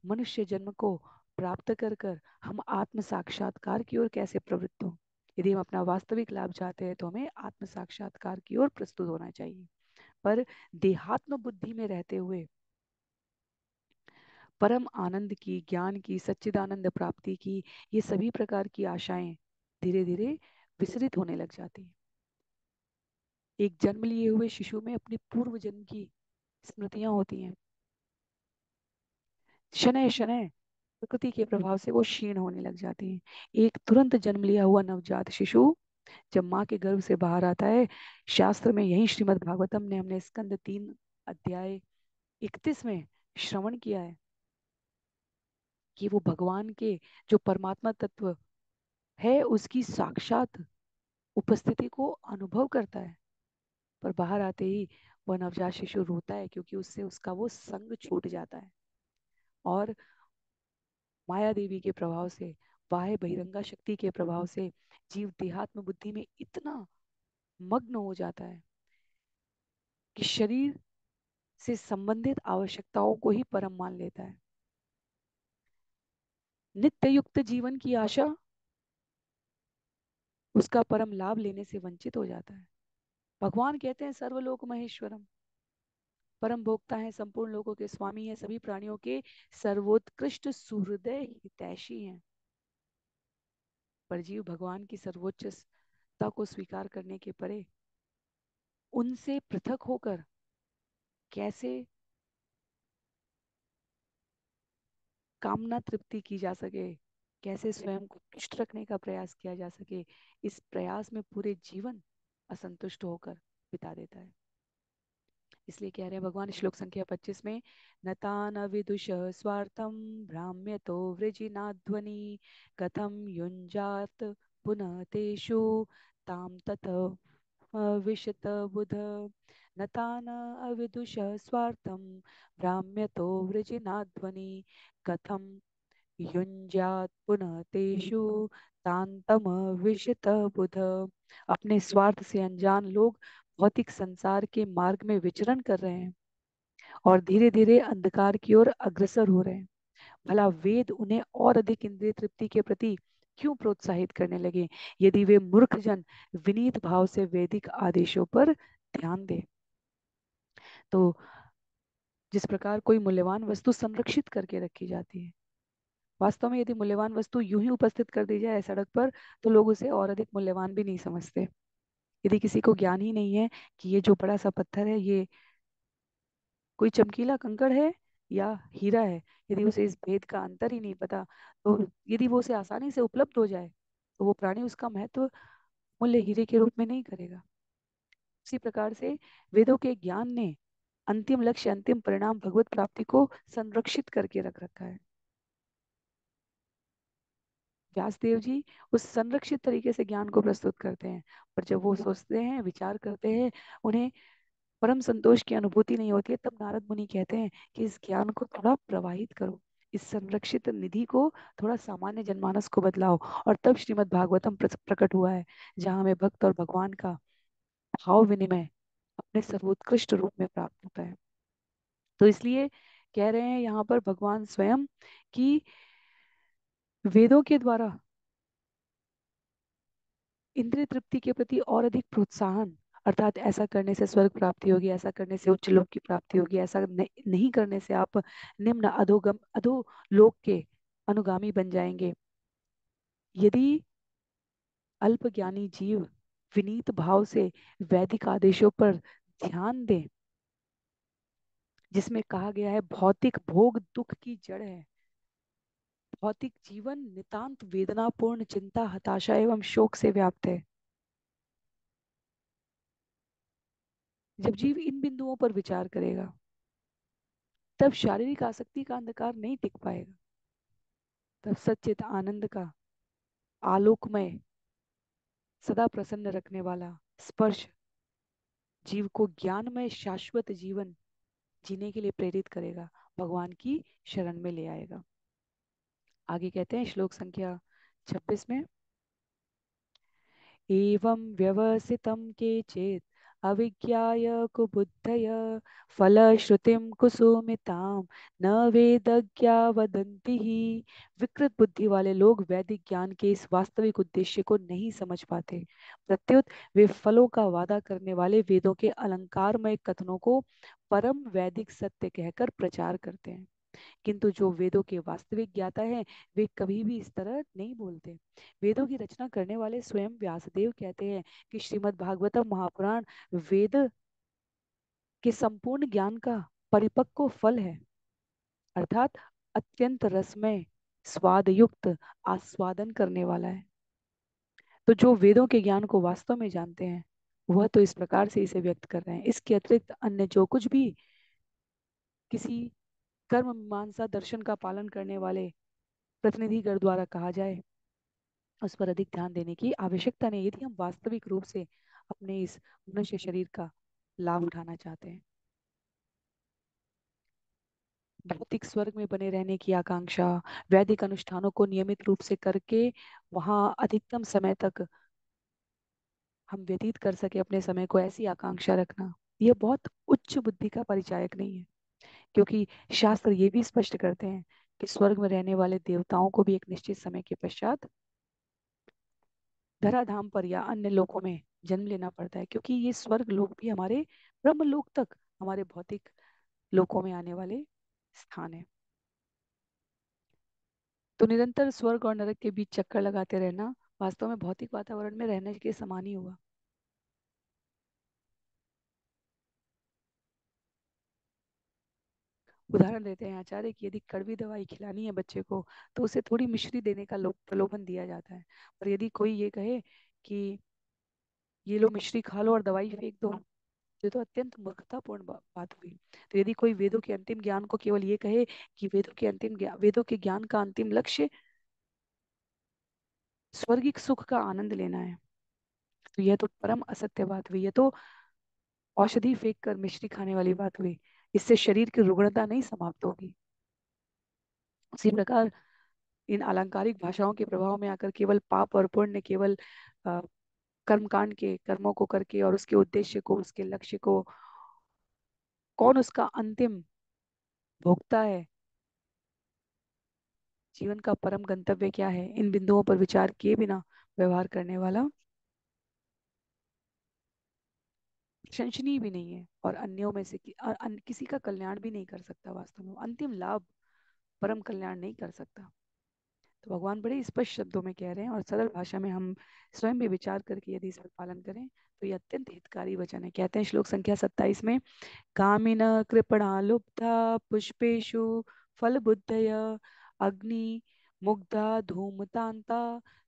मनुष्य जन्म को प्राप्त कर कर हम आत्म साक्षात्कार की ओर कैसे प्रवृत्त हो। यदि हम अपना वास्तविक लाभ चाहते हैं तो हमें आत्म साक्षात्कार की ओर प्रस्तुत होना चाहिए। पर देहात्म बुद्धि में रहते हुए परम आनंद की, ज्ञान की, सच्चिदानंद प्राप्ति की, ये सभी प्रकार की आशाएं धीरे धीरे विसरित होने लग जाती हैं। एक जन्म लिए हुए शिशु में अपनी पूर्व जन्म की स्मृतियां होती हैं, शनय शनय प्रकृति के प्रभाव से वो क्षीण होने लग जाती हैं। एक तुरंत जन्म लिया हुआ नवजात शिशु जब माँ के गर्भ से बाहर आता है, शास्त्र में यही श्रीमद् भागवतम ने हमने स्कंद 3 अध्याय 31 में श्रवण किया है कि वो भगवान के जो परमात्मा तत्व है उसकी साक्षात उपस्थिति को अनुभव करता है। पर बाहर आते ही वह नवजात शिशु रोता है क्योंकि उससे उसका वो संग छूट जाता है और माया देवी के प्रभाव से, बाह्य बहिरंगा शक्ति के प्रभाव से जीव देहात्म बुद्धि में इतना मग्न हो जाता है कि शरीर से संबंधित आवश्यकताओं को ही परम मान लेता है। नित्य युक्त जीवन की आशा उसका परम लाभ लेने से वंचित हो जाता है। भगवान कहते हैं सर्वलोक महेश्वरम, परम भोक्ता है, संपूर्ण लोगों के स्वामी है, सभी प्राणियों के सर्वोत्कृष्ट सुहृदय हितैषी हैं। पर जीव भगवान की सर्वोच्चता को स्वीकार करने के परे उनसे पृथक होकर कैसे कामना तृप्ति की जा सके, कैसे स्वयं को तुष्ट रखने का प्रयास किया जा सके, इस प्रयास में पूरे जीवन असंतुष्ट होकर बिता देता है। इसलिए कह रहे हैं भगवान श्लोक संख्या 25 में, नतान विदुष स्वार्थम भ्राम्य तो वृजिनाध्वनि कथम युंजात पुनः तेषु ताम तत विशत बुध। नतान अविदुष स्वार्थम भ्राम्य तो वृजिनाध्वनि कथम युंजात पुनः तेषु तांतम विशित बुध। अपने स्वार्थ से अनजान लोग भौतिक संसार के मार्ग में विचरण कर रहे हैं और धीरे धीरे अंधकार की ओर अग्रसर हो रहे हैं। भला वेद उन्हें और अधिक इंद्रिय तृप्ति के प्रति क्यों प्रोत्साहित करने लगे यदि वे मूर्ख जन विनीत भाव से वैदिक आदेशों पर ध्यान दें। तो जिस प्रकार कोई मूल्यवान वस्तु संरक्षित करके रखी जाती है, वास्तव में यदि मूल्यवान वस्तु यूं ही उपस्थित कर दी जाए सड़क पर तो लोग उसे और अधिक मूल्यवान भी नहीं समझते। यदि किसी को ज्ञान ही नहीं है कि ये जो बड़ा सा पत्थर है ये कोई चमकीला कंकड़ है या हीरा है, यदि उसे इस भेद का अंतर ही नहीं पता, तो यदि वो उसे आसानी से उपलब्ध हो जाए तो वो प्राणी उसका महत्व मूल्य हीरे के रूप में नहीं करेगा। उसी प्रकार से वेदों के ज्ञान ने अंतिम लक्ष्य, अंतिम परिणाम भगवत प्राप्ति को संरक्षित करके रख रखा है। व्यासदेव जी उस संरक्षित तरीके से ज्ञान को प्रस्तुत करते हैं, पर जब वो सोचते हैं, विचार करते हैं, उन्हें परम संतोष की अनुभूति नहीं होती है, तब नारद मुनि कहते हैं कि इस ज्ञान को थोड़ा प्रवाहित करो, इस संरक्षित निधि को थोड़ा सामान्य जनमानस को बदलाओ। और तब श्रीमद् भागवतम प्रकट हुआ है, जहाँ हमें भक्त और भगवान का भाव विनिमय अपने सर्वोत्कृष्ट रूप में प्राप्त होता है। तो इसलिए कह रहे हैं यहाँ पर भगवान स्वयं कि वेदों के द्वारा इंद्रिय तृप्ति के प्रति और अधिक प्रोत्साहन, अर्थात ऐसा करने से स्वर्ग प्राप्ति होगी, ऐसा करने से उच्च लोक की प्राप्ति होगी, ऐसा नहीं करने से आप निम्न अधोगम अधो लोक के अनुगामी बन जाएंगे। यदि अल्पज्ञानी जीव विनीत भाव से वैदिक आदेशों पर ध्यान दें, जिसमें कहा गया है भौतिक भोग दुख की जड़ है, भौतिक जीवन नितांत वेदनापूर्ण, चिंता, हताशा एवं शोक से व्याप्त है। जब जीव इन बिंदुओं पर विचार करेगा तब शारीरिक आसक्ति का अंधकार नहीं टिक पाएगा, तब सच्चित आनंद का आलोकमय, सदा प्रसन्न रखने वाला स्पर्श जीव को ज्ञानमय शाश्वत जीवन जीने के लिए प्रेरित करेगा, भगवान की शरण में ले आएगा। आगे कहते हैं श्लोक संख्या 26 में, एवं व्यवसितं केचित् अविज्ञाय कुबुद्धय फलश्रुतिं कुसुमितां न वेदज्ञा वदन्ति ही। विकृत बुद्धि वाले लोग वैदिक ज्ञान के इस वास्तविक उद्देश्य को नहीं समझ पाते, प्रत्युत वे फलों का वादा करने वाले वेदों के अलंकारमय कथनों को परम वैदिक सत्य कहकर प्रचार करते हैं। किंतु जो वेदों के वास्तविक ज्ञाता हैं वे कभी भी इस तरह नहीं बोलते। वेदों की रचना करने वाले स्वयं व्यासदेव कहते हैं कि श्रीमद् भागवतम महापुराण वेद के संपूर्ण ज्ञान का परिपक्व फल है, अर्थात अत्यंत रसमय स्वाद युक्त आस्वादन करने वाला है। तो जो वेदों के ज्ञान को वास्तव में जानते हैं वह तो इस प्रकार से इसे व्यक्त कर रहे हैं। इसके अतिरिक्त अन्य जो कुछ भी किसी कर्म मीमांसा दर्शन का पालन करने वाले प्रतिनिधिगण द्वारा कहा जाए उस पर अधिक ध्यान देने की आवश्यकता नहीं, यदि हम वास्तविक रूप से अपने इस मनुष्य शरीर का लाभ उठाना चाहते हैं। भौतिक स्वर्ग में बने रहने की आकांक्षा, वैदिक अनुष्ठानों को नियमित रूप से करके वहां अधिकतम समय तक हम व्यतीत कर सके अपने समय को, ऐसी आकांक्षा रखना यह बहुत उच्च बुद्धि का परिचायक नहीं है। क्योंकि शास्त्र ये भी स्पष्ट करते हैं कि स्वर्ग में रहने वाले देवताओं को भी एक निश्चित समय के पश्चात धराधाम पर या अन्य लोकों में जन्म लेना पड़ता है, क्योंकि ये स्वर्ग लोक भी हमारे ब्रह्म लोक तक हमारे भौतिक लोकों में आने वाले स्थान है। तो निरंतर स्वर्ग और नरक के बीच चक्कर लगाते रहना वास्तव में भौतिक वातावरण में रहने के समान ही हुआ। उदाहरण देते हैं आचार्य कि यदि कड़वी दवाई खिलानी है बच्चे को तो उसे थोड़ी मिश्री देने का प्रलोभन दिया जाता है। पर यदि कोई ये कहे कि ये लो मिश्री खा लो और दवाई फेंक दो, ये तो अत्यंत मूर्खतापूर्ण बात हुई। तो यदि कोई वेदों के अंतिम ज्ञान को केवल ये कहे कि वेदों के ज्ञान का अंतिम लक्ष्य स्वर्गिक सुख का आनंद लेना है, तो यह तो परम असत्य बात हुई। यह तो औषधि फेंक कर मिश्री खाने वाली बात हुई। इससे शरीर की रुग्णता नहीं समाप्त होगी। उसी प्रकार इन अलंकारिक भाषाओं के प्रभाव में आकर केवल पाप और पुण्य, केवल अ, कर्मकांड के कर्मों को करके और उसके उद्देश्य को, उसके लक्ष्य को, कौन उसका अंतिम भोक्ता है, जीवन का परम गंतव्य क्या है, इन बिंदुओं पर विचार किए बिना व्यवहार करने वाला प्रशंसनीय भी नहीं है और अन्यों में से किसी का कल्याण भी नहीं कर सकता। वास्तव में अंतिम लाभ परम कल्याण नहीं कर सकता। तो भगवान बड़े स्पष्ट शब्दों में कह रहे हैं और सरल भाषा में हम स्वयं भी विचार करके यदि इसका पालन करें तो ये अत्यंत हितकारी वचन है। कहते हैं श्लोक संख्या 27 में, कामिन कृपणा लुब्धा पुष्पेशु फल बुद्धय अग्नि मुग्धा धूमतांता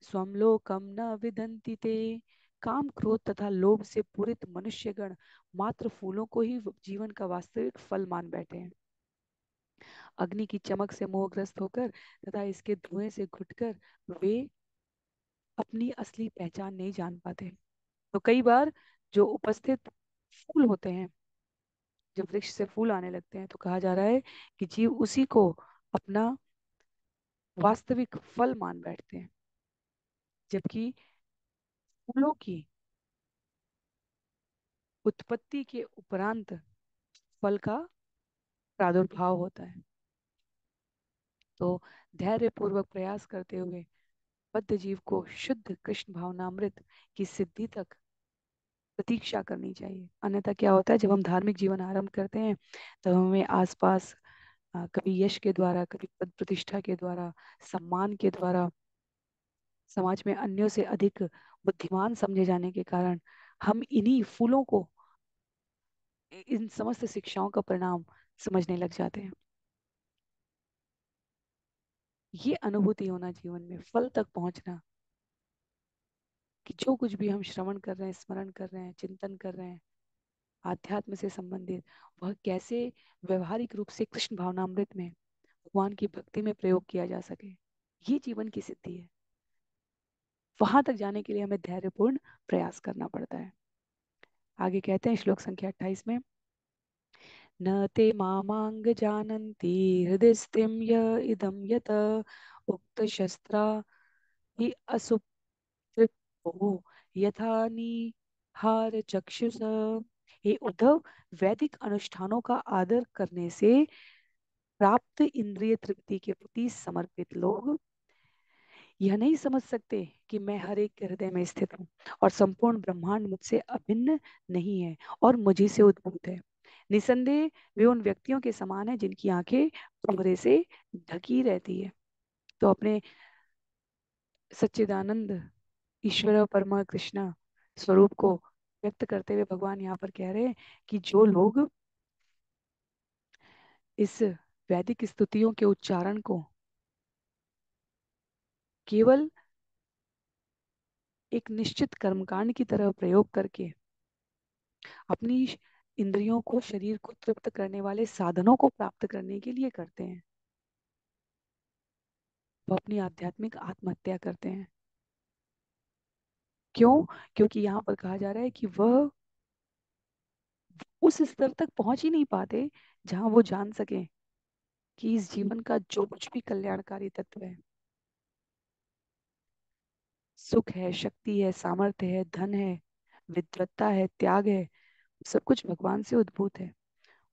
स्वम लोकम न विदन्ति ते। काम क्रोध तथा लोभ से पूरित मनुष्यगण मात्र फूलों को ही जीवन का वास्तविक फल मान बैठे हैं। अग्नि की चमक से मोहग्रस्त होकर तथा इसके धुएं से घुटकर वे अपनी असली पहचान नहीं जान पाते। तो कई बार जो उपस्थित फूल होते हैं, जब वृक्ष से फूल आने लगते हैं तो कहा जा रहा है कि जीव उसी को अपना वास्तविक फल मान बैठते हैं, जबकि फूलों की उत्पत्ति के उपरांत फल का प्रादुर्भाव होता है। तो धैर्य पूर्वक प्रयास करते हुए बद्ध जीव को शुद्ध कृष्ण भावनामृत की सिद्धि तक प्रतीक्षा करनी चाहिए। अन्यथा क्या होता है, जब हम धार्मिक जीवन आरंभ करते हैं तब हमें आसपास कभी यश के द्वारा, कभी पद प्रतिष्ठा के द्वारा, सम्मान के द्वारा, समाज में अन्यों से अधिक बुद्धिमान समझे जाने के कारण हम इन्हीं फूलों को, इन समस्त शिक्षाओं का परिणाम समझने लग जाते हैं। ये अनुभूति होना जीवन में, फल तक पहुंचना, कि जो कुछ भी हम श्रवण कर रहे हैं, स्मरण कर रहे हैं, चिंतन कर रहे हैं आध्यात्म से संबंधित, वह कैसे व्यवहारिक रूप से कृष्ण भावनामृत में भगवान की भक्ति में प्रयोग किया जा सके, ये जीवन की सिद्धि है। वहां तक जाने के लिए हमें धैर्यपूर्ण प्रयास करना पड़ता है। आगे कहते हैं श्लोक संख्या 28 में, न ते मामांग जानन्ति हृदयस्थिं य इदं यत उक्त शस्त्रा हि असुप्तृप्तो यथा निहार चक्षुष। हे उद्धव, वैदिक अनुष्ठानों का आदर करने से प्राप्त इंद्रिय तृप्ति के प्रति समर्पित लोग यह नहीं समझ सकते कि मैं हर एक के हृदय में स्थित हूँ और संपूर्ण ब्रह्मांड मुझसे अभिन्न नहीं है और मुझी से उद्भूत है। निसंदेह वे उन व्यक्तियों के समान है जिनकी आंखें कोहरे से ढकी रहती है। तो अपने सच्चिदानंद ईश्वर परमा कृष्ण स्वरूप को व्यक्त करते हुए भगवान यहाँ पर कह रहे हैं कि जो लोग इस वैदिक स्तुतियों के उच्चारण को केवल एक निश्चित कर्मकांड की तरह प्रयोग करके अपनी इंद्रियों को, शरीर को तृप्त करने वाले साधनों को प्राप्त करने के लिए करते हैं। वो अपनी आध्यात्मिक आत्महत्या करते हैं। क्यों? क्योंकि यहाँ पर कहा जा रहा है कि वह उस स्तर तक पहुंच ही नहीं पाते जहां वो जान सके कि इस जीवन का जो कुछ भी कल्याणकारी तत्व है, सुख है, शक्ति है, सामर्थ्य है, धन है, विद्वत्ता है, त्याग है, सब कुछ भगवान से उद्भूत है।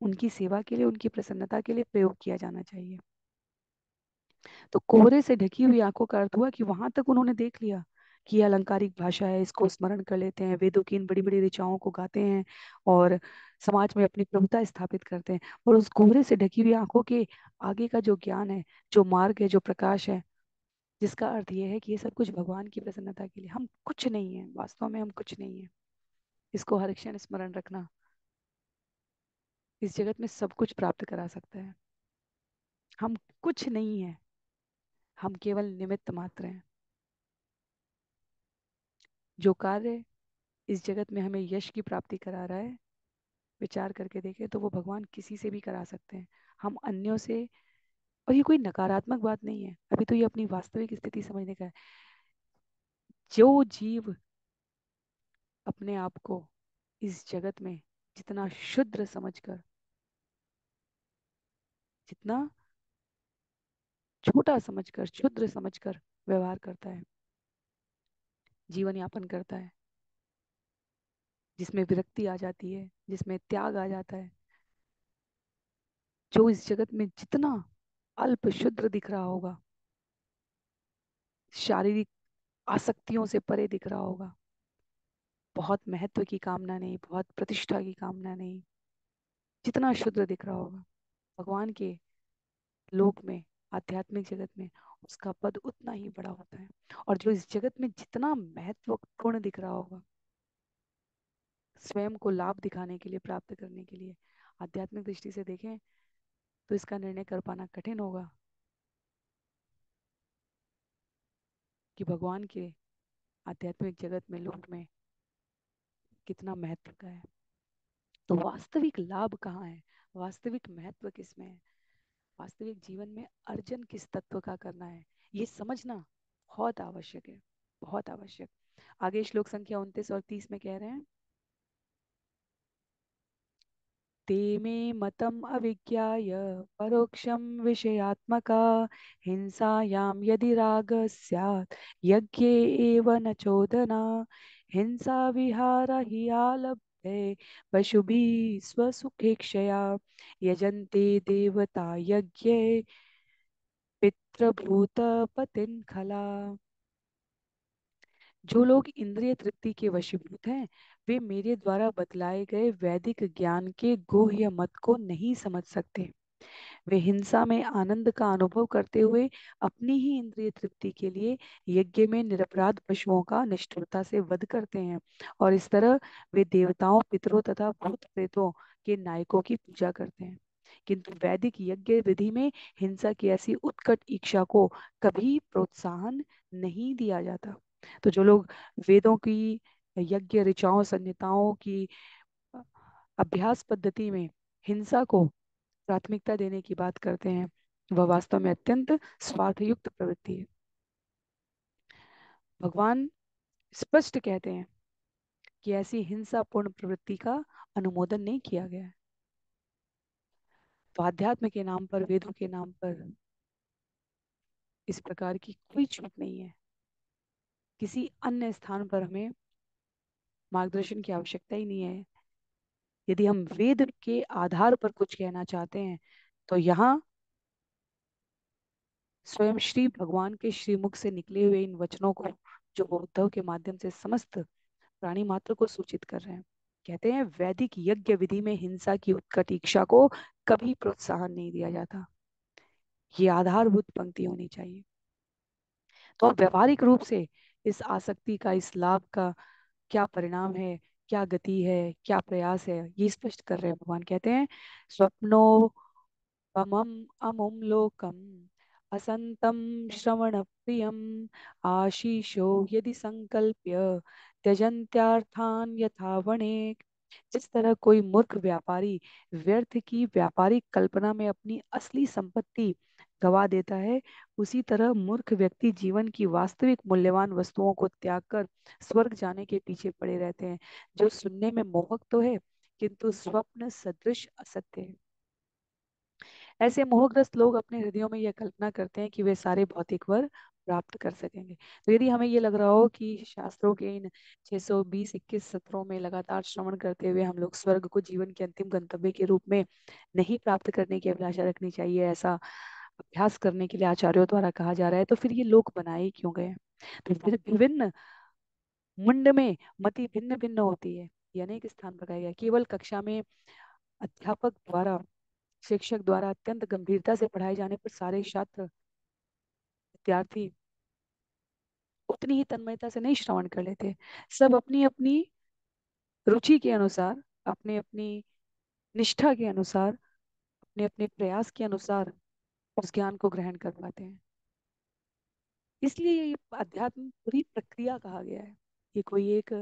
उनकी सेवा के लिए, उनकी प्रसन्नता के लिए प्रयोग किया जाना चाहिए। तो कोहरे से ढकी हुई आंखों का अर्थ हुआ कि वहां तक उन्होंने देख लिया कि ये अलंकारिक भाषा है, इसको स्मरण कर लेते हैं, वेदों की इन बड़ी बड़ी ऋचाओं को गाते हैं और समाज में अपनी प्रभुता स्थापित करते हैं। और उस कोहरे से ढकी हुई आंखों के आगे का जो ज्ञान है, जो मार्ग है, जो प्रकाश है, जिसका अर्थ ये है कि ये सब कुछ भगवान की प्रसन्नता के लिए, हम कुछ नहीं है, वास्तव में हम कुछ नहीं है। इसको हर क्षण स्मरण रखना इस जगत में सब कुछ प्राप्त करा सकता है। हम कुछ नहीं है, हम केवल निमित्त मात्र हैं। जो कार्य इस जगत में हमें यश की प्राप्ति करा रहा है, विचार करके देखें तो वो भगवान किसी से भी करा सकते हैं। हम अन्यों से, और ये कोई नकारात्मक बात नहीं है, अभी तो ये अपनी वास्तविक स्थिति समझने का है। जो जीव अपने आप को इस जगत में जितना शुद्र समझकर, जितना छोटा समझकर, क्षुद्र समझकर व्यवहार करता है, जीवन यापन करता है, जिसमें विरक्ति आ जाती है, जिसमें त्याग आ जाता है, जो इस जगत में जितना अल्प शुद्र दिख रहा होगा, शारीरिक आसक्तियों से परे दिख रहा होगा, बहुत महत्व की कामना नहीं, बहुत प्रतिष्ठा की कामना नहीं, जितना शुद्र दिख रहा होगा, भगवान के लोक में, आध्यात्मिक जगत में उसका पद उतना ही बड़ा होता है। और जो इस जगत में जितना महत्वपूर्ण दिख रहा होगा, स्वयं को लाभ दिखाने के लिए, प्राप्त करने के लिए, आध्यात्मिक दृष्टि से देखें तो इसका निर्णय कर पाना कठिन होगा कि भगवान के आध्यात्मिक जगत में, लोक में कितना महत्व का है। तो वास्तविक लाभ कहाँ है, वास्तविक महत्व किस में है, वास्तविक जीवन में अर्जन किस तत्व का करना है, ये समझना बहुत आवश्यक है, बहुत आवश्यक। आगे श्लोक संख्या 29 और 30 में कह रहे हैं, ते मे मतम अविज्ञाय परोक्षम विषयात्मका हिंसायां यदि राग स्यात् यज्ञे एव न चोदना हिंसा विहार हि आलभ्ये पशुभिः स्वसुखेक्षया यजन्ते देवता यज्ञे पितृभूत पतिन खला। जो लोग इंद्रिय तृप्ति के वशीभूत हैं, वे मेरे द्वारा बतलाए गए वैदिक ज्ञान के गुह्य मत को नहीं समझ सकते। वे हिंसा में आनंद का अनुभव करते हुए अपनी ही इंद्रिय तृप्ति के लिए यज्ञ में निरपराध पशुओं का निष्ठुरता से वध करते हैं और इस तरह वे देवताओं, पितरों तथा भूत प्रेतों के नायकों की पूजा करते हैं। किंतु वैदिक यज्ञ विधि में हिंसा की ऐसी उत्कट इच्छा को कभी प्रोत्साहन नहीं दिया जाता। तो जो लोग वेदों की, यज्ञ ऋचाओं, संहिताओं की अभ्यास पद्धति में हिंसा को प्राथमिकता देने की बात करते हैं, वह वास्तव में अत्यंत स्वार्थयुक्त प्रवृत्ति है। भगवान स्पष्ट कहते हैं कि ऐसी हिंसापूर्ण प्रवृत्ति का अनुमोदन नहीं किया गया है। तो अध्यात्म के नाम पर, वेदों के नाम पर इस प्रकार की कोई छूट नहीं है। किसी अन्य स्थान पर हमें मार्गदर्शन की आवश्यकता ही नहीं है। यदि हम वेद के आधार पर कुछ कहना चाहते हैं तो यहाँ स्वयं श्री भगवान के श्रीमुख से निकले हुए इन वचनों को, जो वो उद्धव के माध्यम से समस्त प्राणी मात्र को सूचित कर रहे हैं, कहते हैं वैदिक यज्ञ विधि में हिंसा की उत्कट इच्छा को कभी प्रोत्साहन नहीं दिया जाता। ये आधारभूत पंक्ति होनी चाहिए। तो अब व्यवहारिक रूप से इस आसक्ति का, इस लाभ का क्या परिणाम है, क्या गति है, क्या प्रयास है, ये स्पष्ट कर रहे हैं। भगवान कहते हैं स्वप्नो अमम अमुम लोकम असंतम श्रवण प्रियम आशीषो यदि संकल्प्य त्यजन्त्यार्थान यथा वने। जिस तरह कोई मूर्ख व्यापारी व्यर्थ की व्यापारिक कल्पना में अपनी असली संपत्ति गवा देता है, उसी तरह मूर्ख व्यक्ति जीवन की वास्तविक मूल्यवान वस्तुओं को त्याग कर स्वर्ग जाने के पीछे पड़े रहते हैं, जो सुनने में मोहक तो है किंतु स्वप्न सदृश असत्य है। ऐसे मोहग्रस्त लोग अपने हृदयों में यह कल्पना करते हैं कि वे सारे भौतिक वर प्राप्त कर सकेंगे। तो यदि हमें ये लग रहा हो कि शास्त्रों के इन 620-21 सत्रों में लगातार श्रवण करते हुए हम लोग स्वर्ग को जीवन के अंतिम गंतव्य के रूप में नहीं प्राप्त करने की अभिलाषा रखनी चाहिए, ऐसा अभ्यास करने के लिए आचार्यों द्वारा कहा जा रहा है, तो फिर ये लोक बनाए ही क्यों गए? तो फिर विभिन्न मुंड में मति भिन्न भिन्न होती है, ये अनेक स्थान बताया गया। केवल कक्षा में अध्यापक द्वारा, शिक्षक द्वारा अत्यंत गंभीरता से पढ़ाए जाने पर सारे छात्र विद्यार्थी उतनी ही तन्मयता से नहीं श्रवण कर लेते। सब अपनी अपनी रुचि के अनुसार, अपनी अपनी निष्ठा के अनुसार, अपने अपने प्रयास के अनुसार उस ज्ञान को ग्रहण कर पाते हैं। इसलिए ये अध्यात्म पूरी प्रक्रिया कहा गया है। ये कोई एक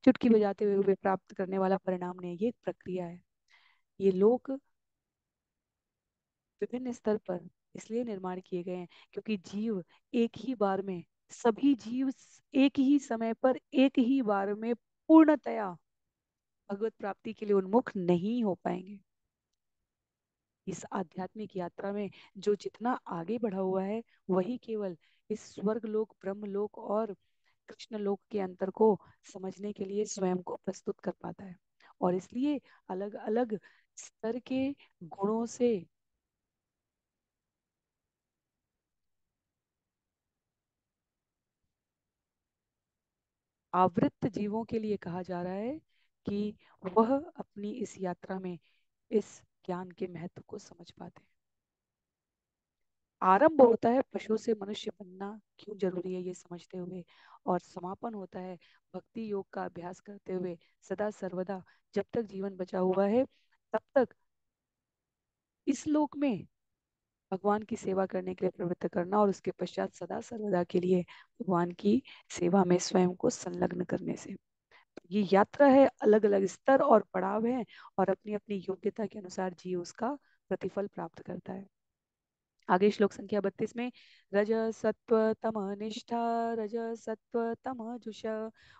चुटकी बजाते हुए प्राप्त करने वाला परिणाम नहीं है, ये एक प्रक्रिया है। ये लोक विभिन्न स्तर पर इसलिए निर्माण किए गए हैं क्योंकि जीव एक ही बार में, सभी जीव एक ही समय पर एक ही बार में पूर्णतया भगवत प्राप्ति के लिए उन्मुख नहीं हो पाएंगे। इस आध्यात्मिक यात्रा में जो जितना आगे बढ़ा हुआ है, वही केवल इस स्वर्ग लोक, ब्रह्म लोक और कृष्ण लोक के अंतर को समझने के लिए स्वयं को प्रस्तुत कर पाता है। और इसलिए अलग अलग स्तर के गुणों से आवृत्त जीवों के लिए कहा जा रहा है कि वह अपनी इस यात्रा में इस ज्ञान के महत्व को समझ पाते हैं। आरंभ होता है पशु से मनुष्य बनना क्यों जरूरी है ये समझते हुए, और समापन होता है भक्ति योग का अभ्यास करते हुए सदा सर्वदा, जब तक जीवन बचा हुआ है तब तक इस लोक में भगवान की सेवा करने के लिए प्रवृत्त करना, और उसके पश्चात सदा सर्वदा के लिए भगवान की सेवा में स्वयं को संलग्न करने से। ये यात्रा है, अलग अलग स्तर और पड़ाव है, और अपनी अपनी योग्यता के अनुसार जीव उसका प्रतिफल प्राप्त करता है। आगे श्लोक संख्या 32 में, रज सत्व तम निष्ठा, रज सत्व तम जुष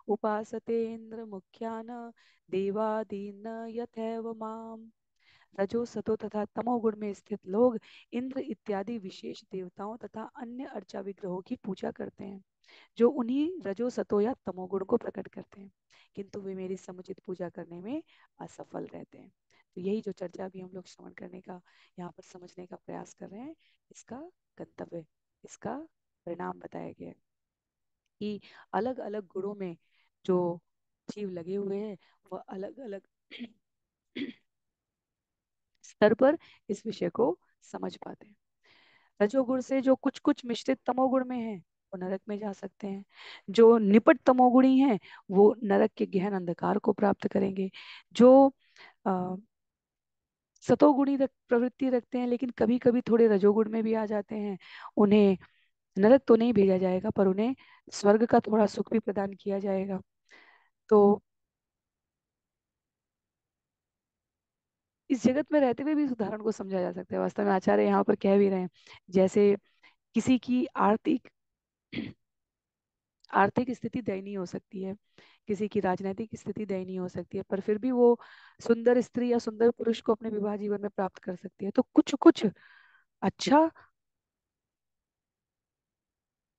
उपासते इंद्र मुख्यान देवादीन यथैव माम। रजो सतो तथा तमो गुण में स्थित लोग इंद्र इत्यादि विशेष देवताओं तथा अन्य अर्चा विग्रहों की पूजा करते हैं, जो उन्हीं रजो सतो या तमोगुण को प्रकट करते हैं, किंतु वे मेरी समुचित पूजा करने में असफल रहते हैं। तो यही जो चर्चा भी हम लोग श्रवण करने का, यहाँ पर समझने का प्रयास कर रहे हैं, इसका गंतव्य, इसका परिणाम बताया गया है कि अलग अलग गुणों में जो जीव लगे हुए हैं वह अलग अलग स्तर पर इस विषय को समझ पाते हैं। रजोगुण से जो कुछ कुछ मिश्रित तमोगुण में है वो नरक में जा सकते हैं, जो निपट तमोगुणी हैं वो नरक के गहन अंधकार को प्राप्त करेंगे, जो अ, सतोगुणी प्रवृत्ति रखते हैं लेकिन कभी कभी थोड़े रजोगुण में भी आ जाते हैं, उन्हें नरक तो नहीं भेजा जाएगा पर उन्हें स्वर्ग का थोड़ा सुख भी प्रदान किया जाएगा। तो इस जगत में रहते हुए भी इस उदाहरण को समझा जा सकता है। वास्तव में आचार्य यहाँ पर कह भी रहे हैं, जैसे किसी की आर्थिक आर्थिक स्थिति दयनीय हो सकती है, किसी की राजनीतिक स्थिति दयनीय हो सकती है, पर फिर भी वो सुंदर स्त्री या सुंदर पुरुष को अपने विवाह जीवन में प्राप्त कर सकती है। तो कुछ कुछ अच्छा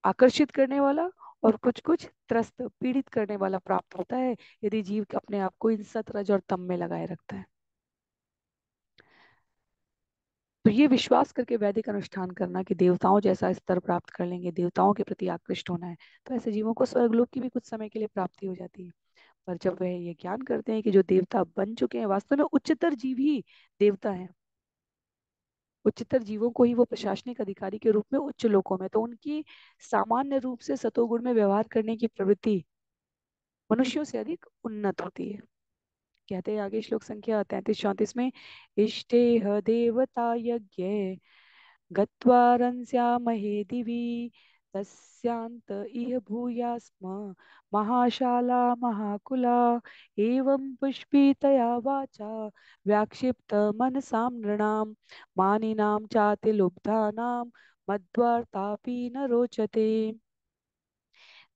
आकर्षित करने वाला और कुछ कुछ त्रस्त पीड़ित करने वाला प्राप्त होता है, यदि जीव अपने आप को इन सत रज और तम में लगाए रखता है। तो ये विश्वास करके वैदिक अनुष्ठान करना कि देवताओं जैसा स्तर प्राप्त कर लेंगे, देवताओं के प्रति आकृष्ट होना है, तो ऐसे जीवों को स्वर्गलोक की भी कुछ समय के लिए प्राप्ति हो जाती है। पर जब वह ये ज्ञान करते हैं कि जो देवता बन चुके हैं वास्तव में उच्चतर जीव ही देवता हैं, उच्चतर जीवों को ही वो प्रशासनिक अधिकारी के रूप में उच्च लोकों में, तो उनकी सामान्य रूप से सतोगुण में व्यवहार करने की प्रवृत्ति मनुष्यों से अधिक उन्नत होती है, कहते हैं आगे श्लोक संख्या 33-34 में, इष्टेह देवता यज्ञ गत्वा रंस्यामहे दिवि तस्यांत इह भूयास्म महाशाला महाकुला एवं पुष्पितया वाचा व्याक्षिप्त मनसां नृणां मानिनां चातिलुब्धानां मध्वार्तापि न रोचते।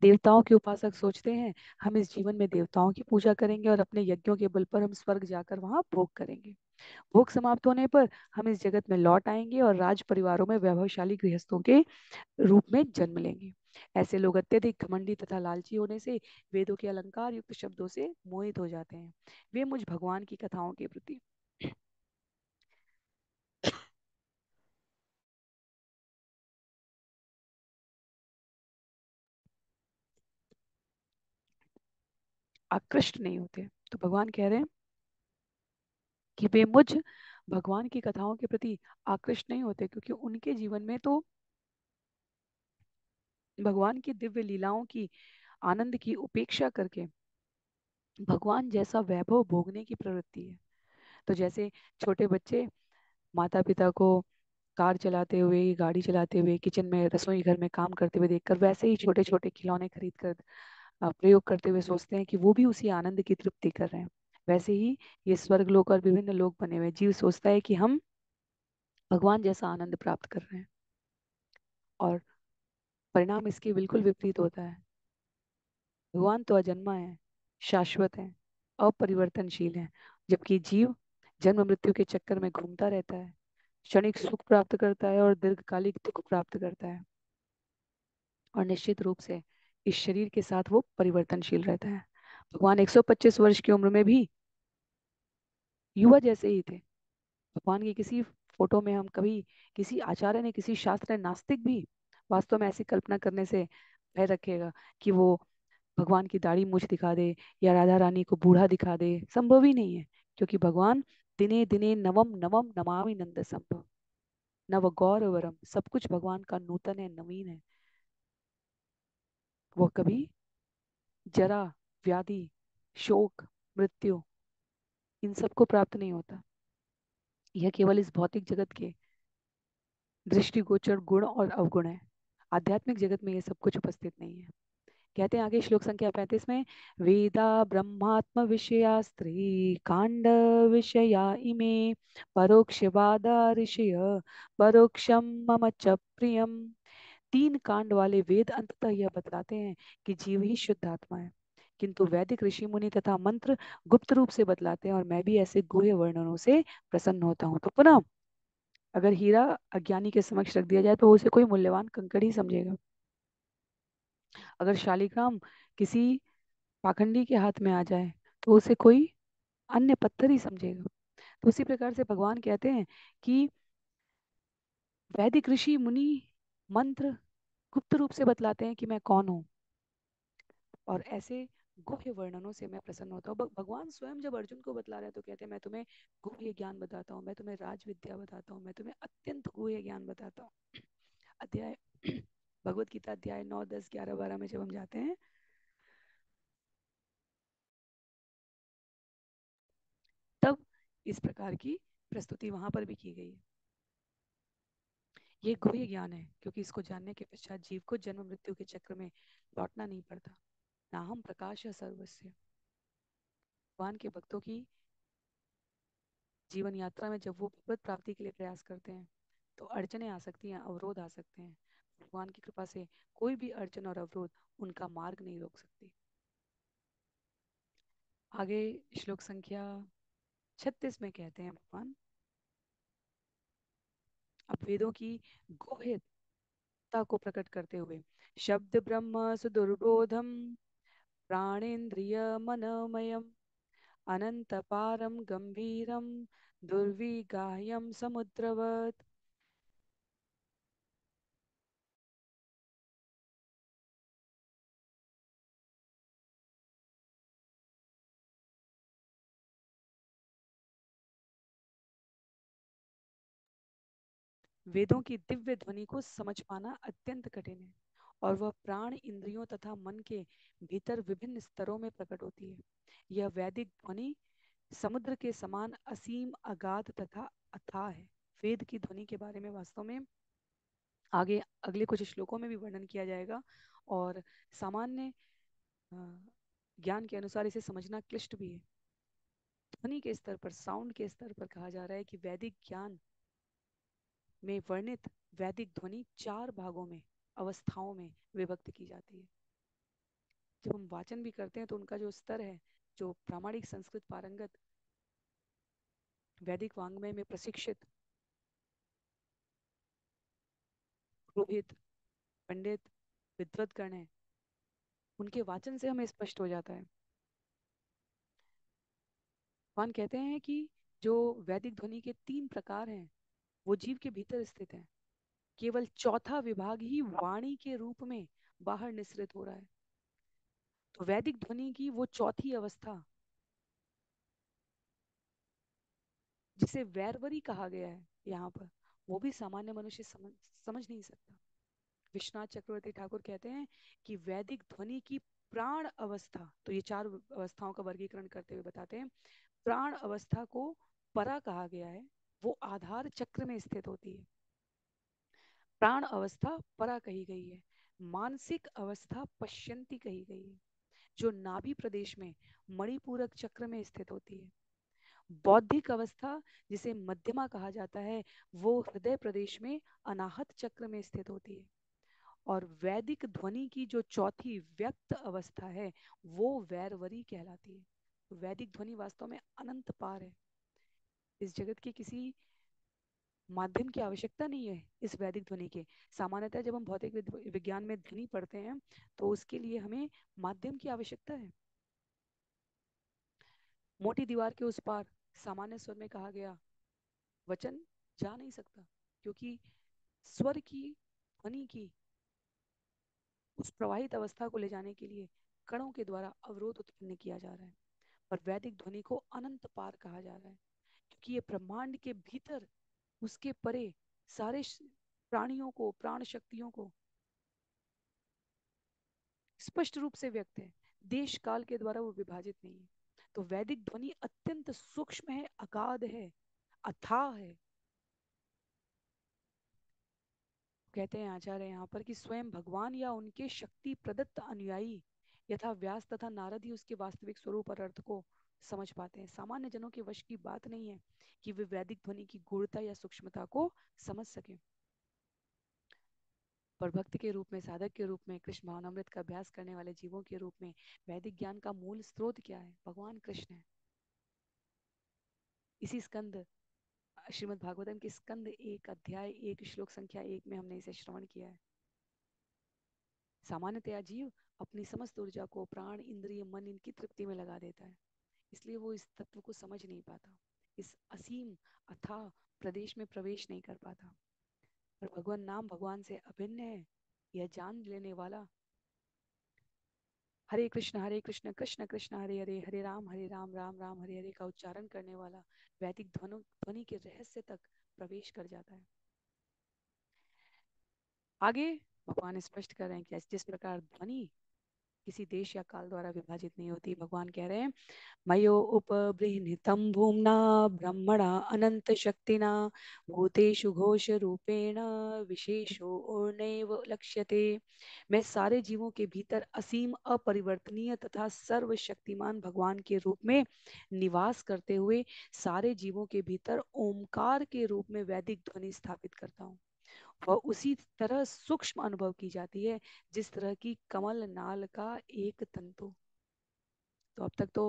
देवताओं के उपासक सोचते हैं हम इस जीवन में देवताओं की पूजा करेंगे और अपने यज्ञों के बल पर हम स्वर्ग जाकर वहां भोग करेंगे। भोग समाप्त होने पर हम इस जगत में लौट आएंगे और राज परिवारों में वैभवशाली गृहस्थों के रूप में जन्म लेंगे। ऐसे लोग अत्यधिक घमंडी तथा लालची होने से वेदों के अलंकार युक्त शब्दों से मोहित हो जाते हैं। वे मुझ भगवान की कथाओं के प्रति आकृष्ट नहीं होते। तो भगवान कह रहे हैं कि वे मुझ भगवान की कथाओं के प्रति आकृष्ट नहीं होते, क्योंकि उनके जीवन में तो भगवान की दिव्य लीलाओं की आनंद की उपेक्षा करके भगवान जैसा वैभव भोगने की प्रवृत्ति है। तो जैसे छोटे बच्चे माता पिता को कार चलाते हुए, गाड़ी चलाते हुए, किचन में रसोई घर में काम करते हुए देखकर वैसे ही छोटे छोटे खिलौने खरीद कर प्रयोग करते हुए सोचते हैं कि वो भी उसी आनंद की तृप्ति कर रहे हैं। वैसे ही ये स्वर्ग लोक और विभिन्न लोक बने हुए जीव सोचता है कि हम भगवान जैसा आनंद प्राप्त कर रहे हैं, और परिणाम इसके बिल्कुल विपरीत होता है। भगवान तो अजन्मा है, शाश्वत है, अपरिवर्तनशील है, जबकि जीव जन्म मृत्यु के चक्कर में घूमता रहता है, क्षणिक सुख प्राप्त करता है और दीर्घकालिक दुख प्राप्त करता है, और निश्चित रूप से इस शरीर के साथ वो परिवर्तनशील रहता है। भगवान 125 वर्ष की उम्र में भी युवा जैसे ही थे। भगवान की किसी फोटो में हम कभी, किसी आचार्य ने, किसी शास्त्र ने, नास्तिक भी वास्तव में ऐसी कल्पना करने से भय रखेगा कि वो भगवान की दाढ़ी मूछ दिखा दे या राधा रानी को बूढ़ा दिखा दे। संभव ही नहीं है, क्योंकि भगवान दिने दिने नवम नवम नमामि नंद संभव, नव गौरवरम, सब कुछ भगवान का नूतन है, नवीन है। वह कभी जरा, व्याधि, शोक, मृत्यु इन सबको प्राप्त नहीं होता। यह केवल इस भौतिक जगत के दृष्टिगोचर गुण और अवगुण है। आध्यात्मिक जगत में ये सब कुछ उपस्थित नहीं है। कहते हैं आगे श्लोक संख्या 35 में, वेदा ब्रह्मात्म विषया स्त्री कांड विषया इमे परोक्षवादा ऋषय परोक्षम मम च प्रियम। तीन कांड वाले वेद अंततः यह बतलाते हैं कि जीव ही शुद्ध आत्मा है, किंतु वैदिक ऋषि मुनि तथा मंत्र गुप्त रूप से बतलाते हैं, और मैं भी ऐसे गुह्य वर्णनों से प्रसन्न होता हूँ। तो पुनः अगर हीरा अज्ञानी के समक्ष रख दिया जाए तो उसे कोई मूल्यवान कंकड़ ही समझेगा। अगर शालिग्राम किसी पाखंडी के हाथ में आ जाए तो उसे कोई अन्य पत्थर ही समझेगा। तो उसी प्रकार से भगवान कहते हैं कि वैदिक ऋषि मुनि मंत्र गुप्त रूप से बतलाते हैं कि मैं कौन हूँ, और ऐसे गुह्य वर्णनों से मैं प्रसन्न होता हूँ। भगवान स्वयं जब अर्जुन को बतला रहे हैं तो कहते हैं मैं तुम्हें गुह्य ज्ञान बताता हूँ, मैं तुम्हें राज विद्या बताता हूँ, मैं तुम्हें अत्यंत गुह्य ज्ञान बताता हूँ। अध्याय भगवत गीता अध्याय 9, 10, 11, 12 में जब हम जाते हैं तब इस प्रकार की प्रस्तुति वहां पर भी की गई है। ये गुह्य ज्ञान है, क्योंकि इसको जानने के पश्चात जीव को जन्म मृत्यु के चक्र में लौटना नहीं पड़ता। नाहम प्रकाश सर्वस्य। भगवान के भक्तों की जीवन यात्रा में जब वो भगवत प्राप्ति के लिए प्रयास करते हैं तो अड़चने आ सकती हैं, अवरोध आ सकते हैं। भगवान की कृपा से कोई भी अड़चन और अवरोध उनका मार्ग नहीं रोक सकती। आगे श्लोक संख्या 36 में कहते हैं भगवान, अब वेदों की गुह्यता को प्रकट करते हुए, शब्द ब्रह्म सुदुर्बोधम प्राणेन्द्रिय मनोमयम अनंत पारम गंभीरम दुर्विगाह्यम समुद्रवत। वेदों की दिव्य ध्वनि को समझ पाना अत्यंत कठिन है, और वह प्राण, इंद्रियों तथा मन के भीतर विभिन्न स्तरों में प्रकट होती है। यह वैदिक ध्वनि समुद्र के समान असीम, अगाध तथा अथाह है। वेद की ध्वनि के बारे में वास्तव में आगे अगले कुछ श्लोकों में भी वर्णन किया जाएगा, और सामान्य अ, ज्ञान के अनुसार इसे समझना क्लिष्ट भी है। ध्वनि के स्तर पर, साउंड के स्तर पर कहा जा रहा है कि वैदिक ज्ञान में वर्णित वैदिक ध्वनि 4 भागों में, अवस्थाओं में विभक्त की जाती है। जब हम वाचन भी करते हैं तो उनका जो स्तर है, जो प्रामाणिक संस्कृत पारंगत वैदिक वांग्मय में प्रशिक्षित पुरोहित, पंडित, विद्वत गण है, उनके वाचन से हमें स्पष्ट हो जाता है। भगवान कहते हैं कि जो वैदिक ध्वनि के 3 प्रकार हैं वो जीव के भीतर स्थित है। केवल चौथा विभाग ही वाणी के रूप में बाहर निसृत हो रहा है। तो वैदिक ध्वनि की वो चौथी अवस्था जिसे वैरवरी कहा गया है यहाँ पर, वो भी सामान्य मनुष्य समझ नहीं सकता। विश्वनाथ चक्रवर्ती ठाकुर कहते हैं कि वैदिक ध्वनि की प्राण अवस्था, तो ये 4 अवस्थाओं का वर्गीकरण करते हुए बताते हैं, प्राण अवस्था को परा कहा गया है, वो आधार चक्र में स्थित होती है। प्राण अवस्था परा कही गई है। मानसिक अवस्था पश्यंती कही गई है, जो नाभि प्रदेश में मणिपूरक चक्र में स्थित होती है। बौद्धिक अवस्था, जिसे मध्यमा कहा जाता है, वो हृदय प्रदेश में अनाहत चक्र में स्थित होती है। और वैदिक ध्वनि की जो चौथी व्यक्त अवस्था है वो वैरवरी कहलाती है। तो वैदिक ध्वनि वास्तव में अनंत पार है। इस जगत के किसी माध्यम की आवश्यकता नहीं है इस वैदिक ध्वनि के। सामान्यतः जब हम भौतिक विज्ञान में ध्वनि पढ़ते हैं तो उसके लिए हमें माध्यम की आवश्यकता है। मोटी दीवार के उस पार सामान्य स्वर में कहा गया वचन जा नहीं सकता, क्योंकि स्वर की, ध्वनि की उस प्रवाहित अवस्था को ले जाने के लिए कणों के द्वारा अवरोध उत्पन्न किया जा रहा है। और वैदिक ध्वनि को अनंत पार कहा जा रहा है, क्योंकि ये ब्रह्मांड के भीतर, उसके परे सारे प्राणियों को, प्राण शक्तियों को स्पष्ट रूप से व्यक्त है। देश काल के द्वारा वो विभाजित नहीं है। तो वैदिक ध्वनि अत्यंत सूक्ष्म है, अगाध है, अथाह है। कहते हैं आचार्य यहाँ पर कि स्वयं भगवान या उनके शक्ति प्रदत्त अनुयायी यथा व्यास तथा नारद ही उसके वास्तविक स्वरूप और अर्थ को समझ पाते हैं। सामान्य जनों के वश की बात नहीं है कि वे वैदिक ध्वनि की गूढ़ता या सूक्ष्मता को समझ सके। पर भक्त के रूप में, साधक के रूप में, कृष्ण भावनामृत का अभ्यास करने वाले जीवों के रूप में वैदिक ज्ञान का मूल स्रोत क्या है? भगवान कृष्ण है। इसी स्कंद, श्रीमद् भागवतम के स्कंद 1 अध्याय 1 श्लोक संख्या 1 में हमने इसे श्रवण किया है। सामान्यतया जीव अपनी समस्त ऊर्जा को प्राण, इंद्रिय, मन, इनकी तृप्ति में लगा देता है, इसलिए वो इस तत्व को समझ नहीं पाता, इस असीम अथाह प्रदेश में प्रवेश नहीं कर पाता। और भगवान नाम भगवान से अभिन्न है, यह जान लेने वाला हरे कृष्ण कृष्ण कृष्ण हरे हरे, हरे राम राम राम हरे हरे का उच्चारण करने वाला वैदिक ध्वनि के रहस्य तक प्रवेश कर जाता है। आगे भगवान स्पष्ट कर रहे हैं कि जिस प्रकार ध्वनि किसी देश या काल द्वारा विभाजित नहीं होती, भगवान कह रहे हैं मयो उपबृंहितं भूम्ना ब्रह्मणा अनंत शक्तिना भूतेषु घोष रूपेण विशेषो नैव लक्ष्यते। मैं सारे जीवों के भीतर असीम, अपरिवर्तनीय तथा सर्वशक्तिमान भगवान के रूप में निवास करते हुए सारे जीवों के भीतर ओमकार के रूप में वैदिक ध्वनि स्थापित करता हूँ। वह उसी तरह सूक्ष्म अनुभव की जाती है जिस तरह की कमल नाल का एक तंतु। तो अब तक तो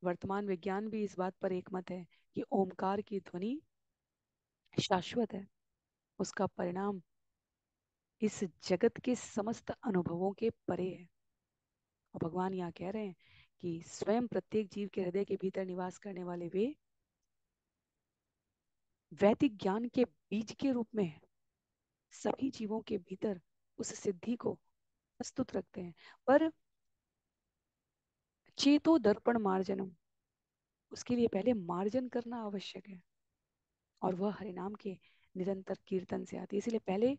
वर्तमान विज्ञान भी इस बात पर एकमत है कि ओमकार की ध्वनि शाश्वत है, उसका परिणाम इस जगत के समस्त अनुभवों के परे है। और भगवान यहाँ कह रहे हैं कि स्वयं प्रत्येक जीव के हृदय के भीतर निवास करने वाले वे वैदिक ज्ञान के बीज के रूप में सभी जीवों के भीतर उस सिद्धि को प्रस्तुत रखते हैं। पर चेतो दर्पण मार्जनम, उसके लिए पहले मार्जन करना आवश्यक है, और वह हरिनाम के निरंतर कीर्तन से आती है। इसलिए पहले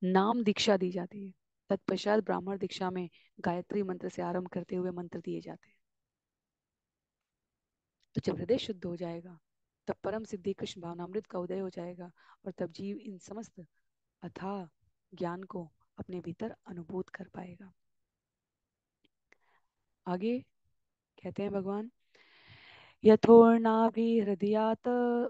नाम दीक्षा दी जाती है, तत्पश्चात ब्राह्मण दीक्षा में गायत्री मंत्र से आरंभ करते हुए मंत्र दिए जाते हैं। तो जब हृदय शुद्ध हो जाएगा तब परम सिद्धि कृष्ण भावनामृत का उदय हो जाएगा और तब जीव इन समस्त अथाह ज्ञान को अपने भीतर अनुभूत कर पाएगा। आगे कहते हैं भगवान, यथोर्णाभिहृदयात्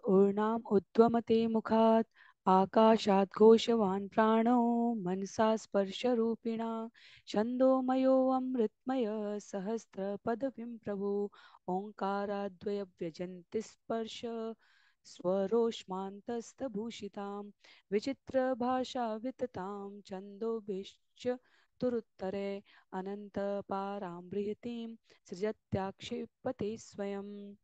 ऊर्णाम् उद्वमते मुखात् आकाशात् घोषवान् प्राणो मनसा स्पर्शरूपिणा छन्दोमयोऽमृतमय सहस्रपदवीं प्रभु ओङ्काराद्वय व्यजन्ति स्पर्श स्वरोष्मान्तस्थभूषितां विचित्रभाषा विततां छन्दोभिश्च तुरुत्तरे अनन्तपारां बृहतीं सृजत्याक्षेपते स्वयं।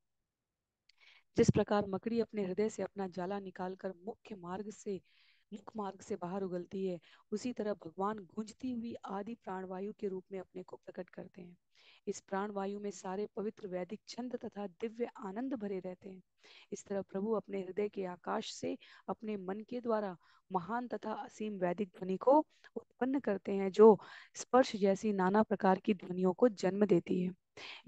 जिस प्रकार मकड़ी अपने हृदय से अपना जाला निकालकर मुख्य मार्ग से बाहर उगलती है, उसी तरह भगवान गूंजती हुई आदि प्राणवायु के रूप में अपने को प्रकट करते हैं। इस प्राणवायु में सारे पवित्र वैदिक छंद तथा दिव्य आनंद भरे रहते हैं। इस तरह प्रभु अपने हृदय के आकाश से अपने मन के द्वारा महान तथा असीम वैदिक ध्वनि को उत्पन्न करते हैं, जो स्पर्श जैसी नाना प्रकार की ध्वनियों को जन्म देती है।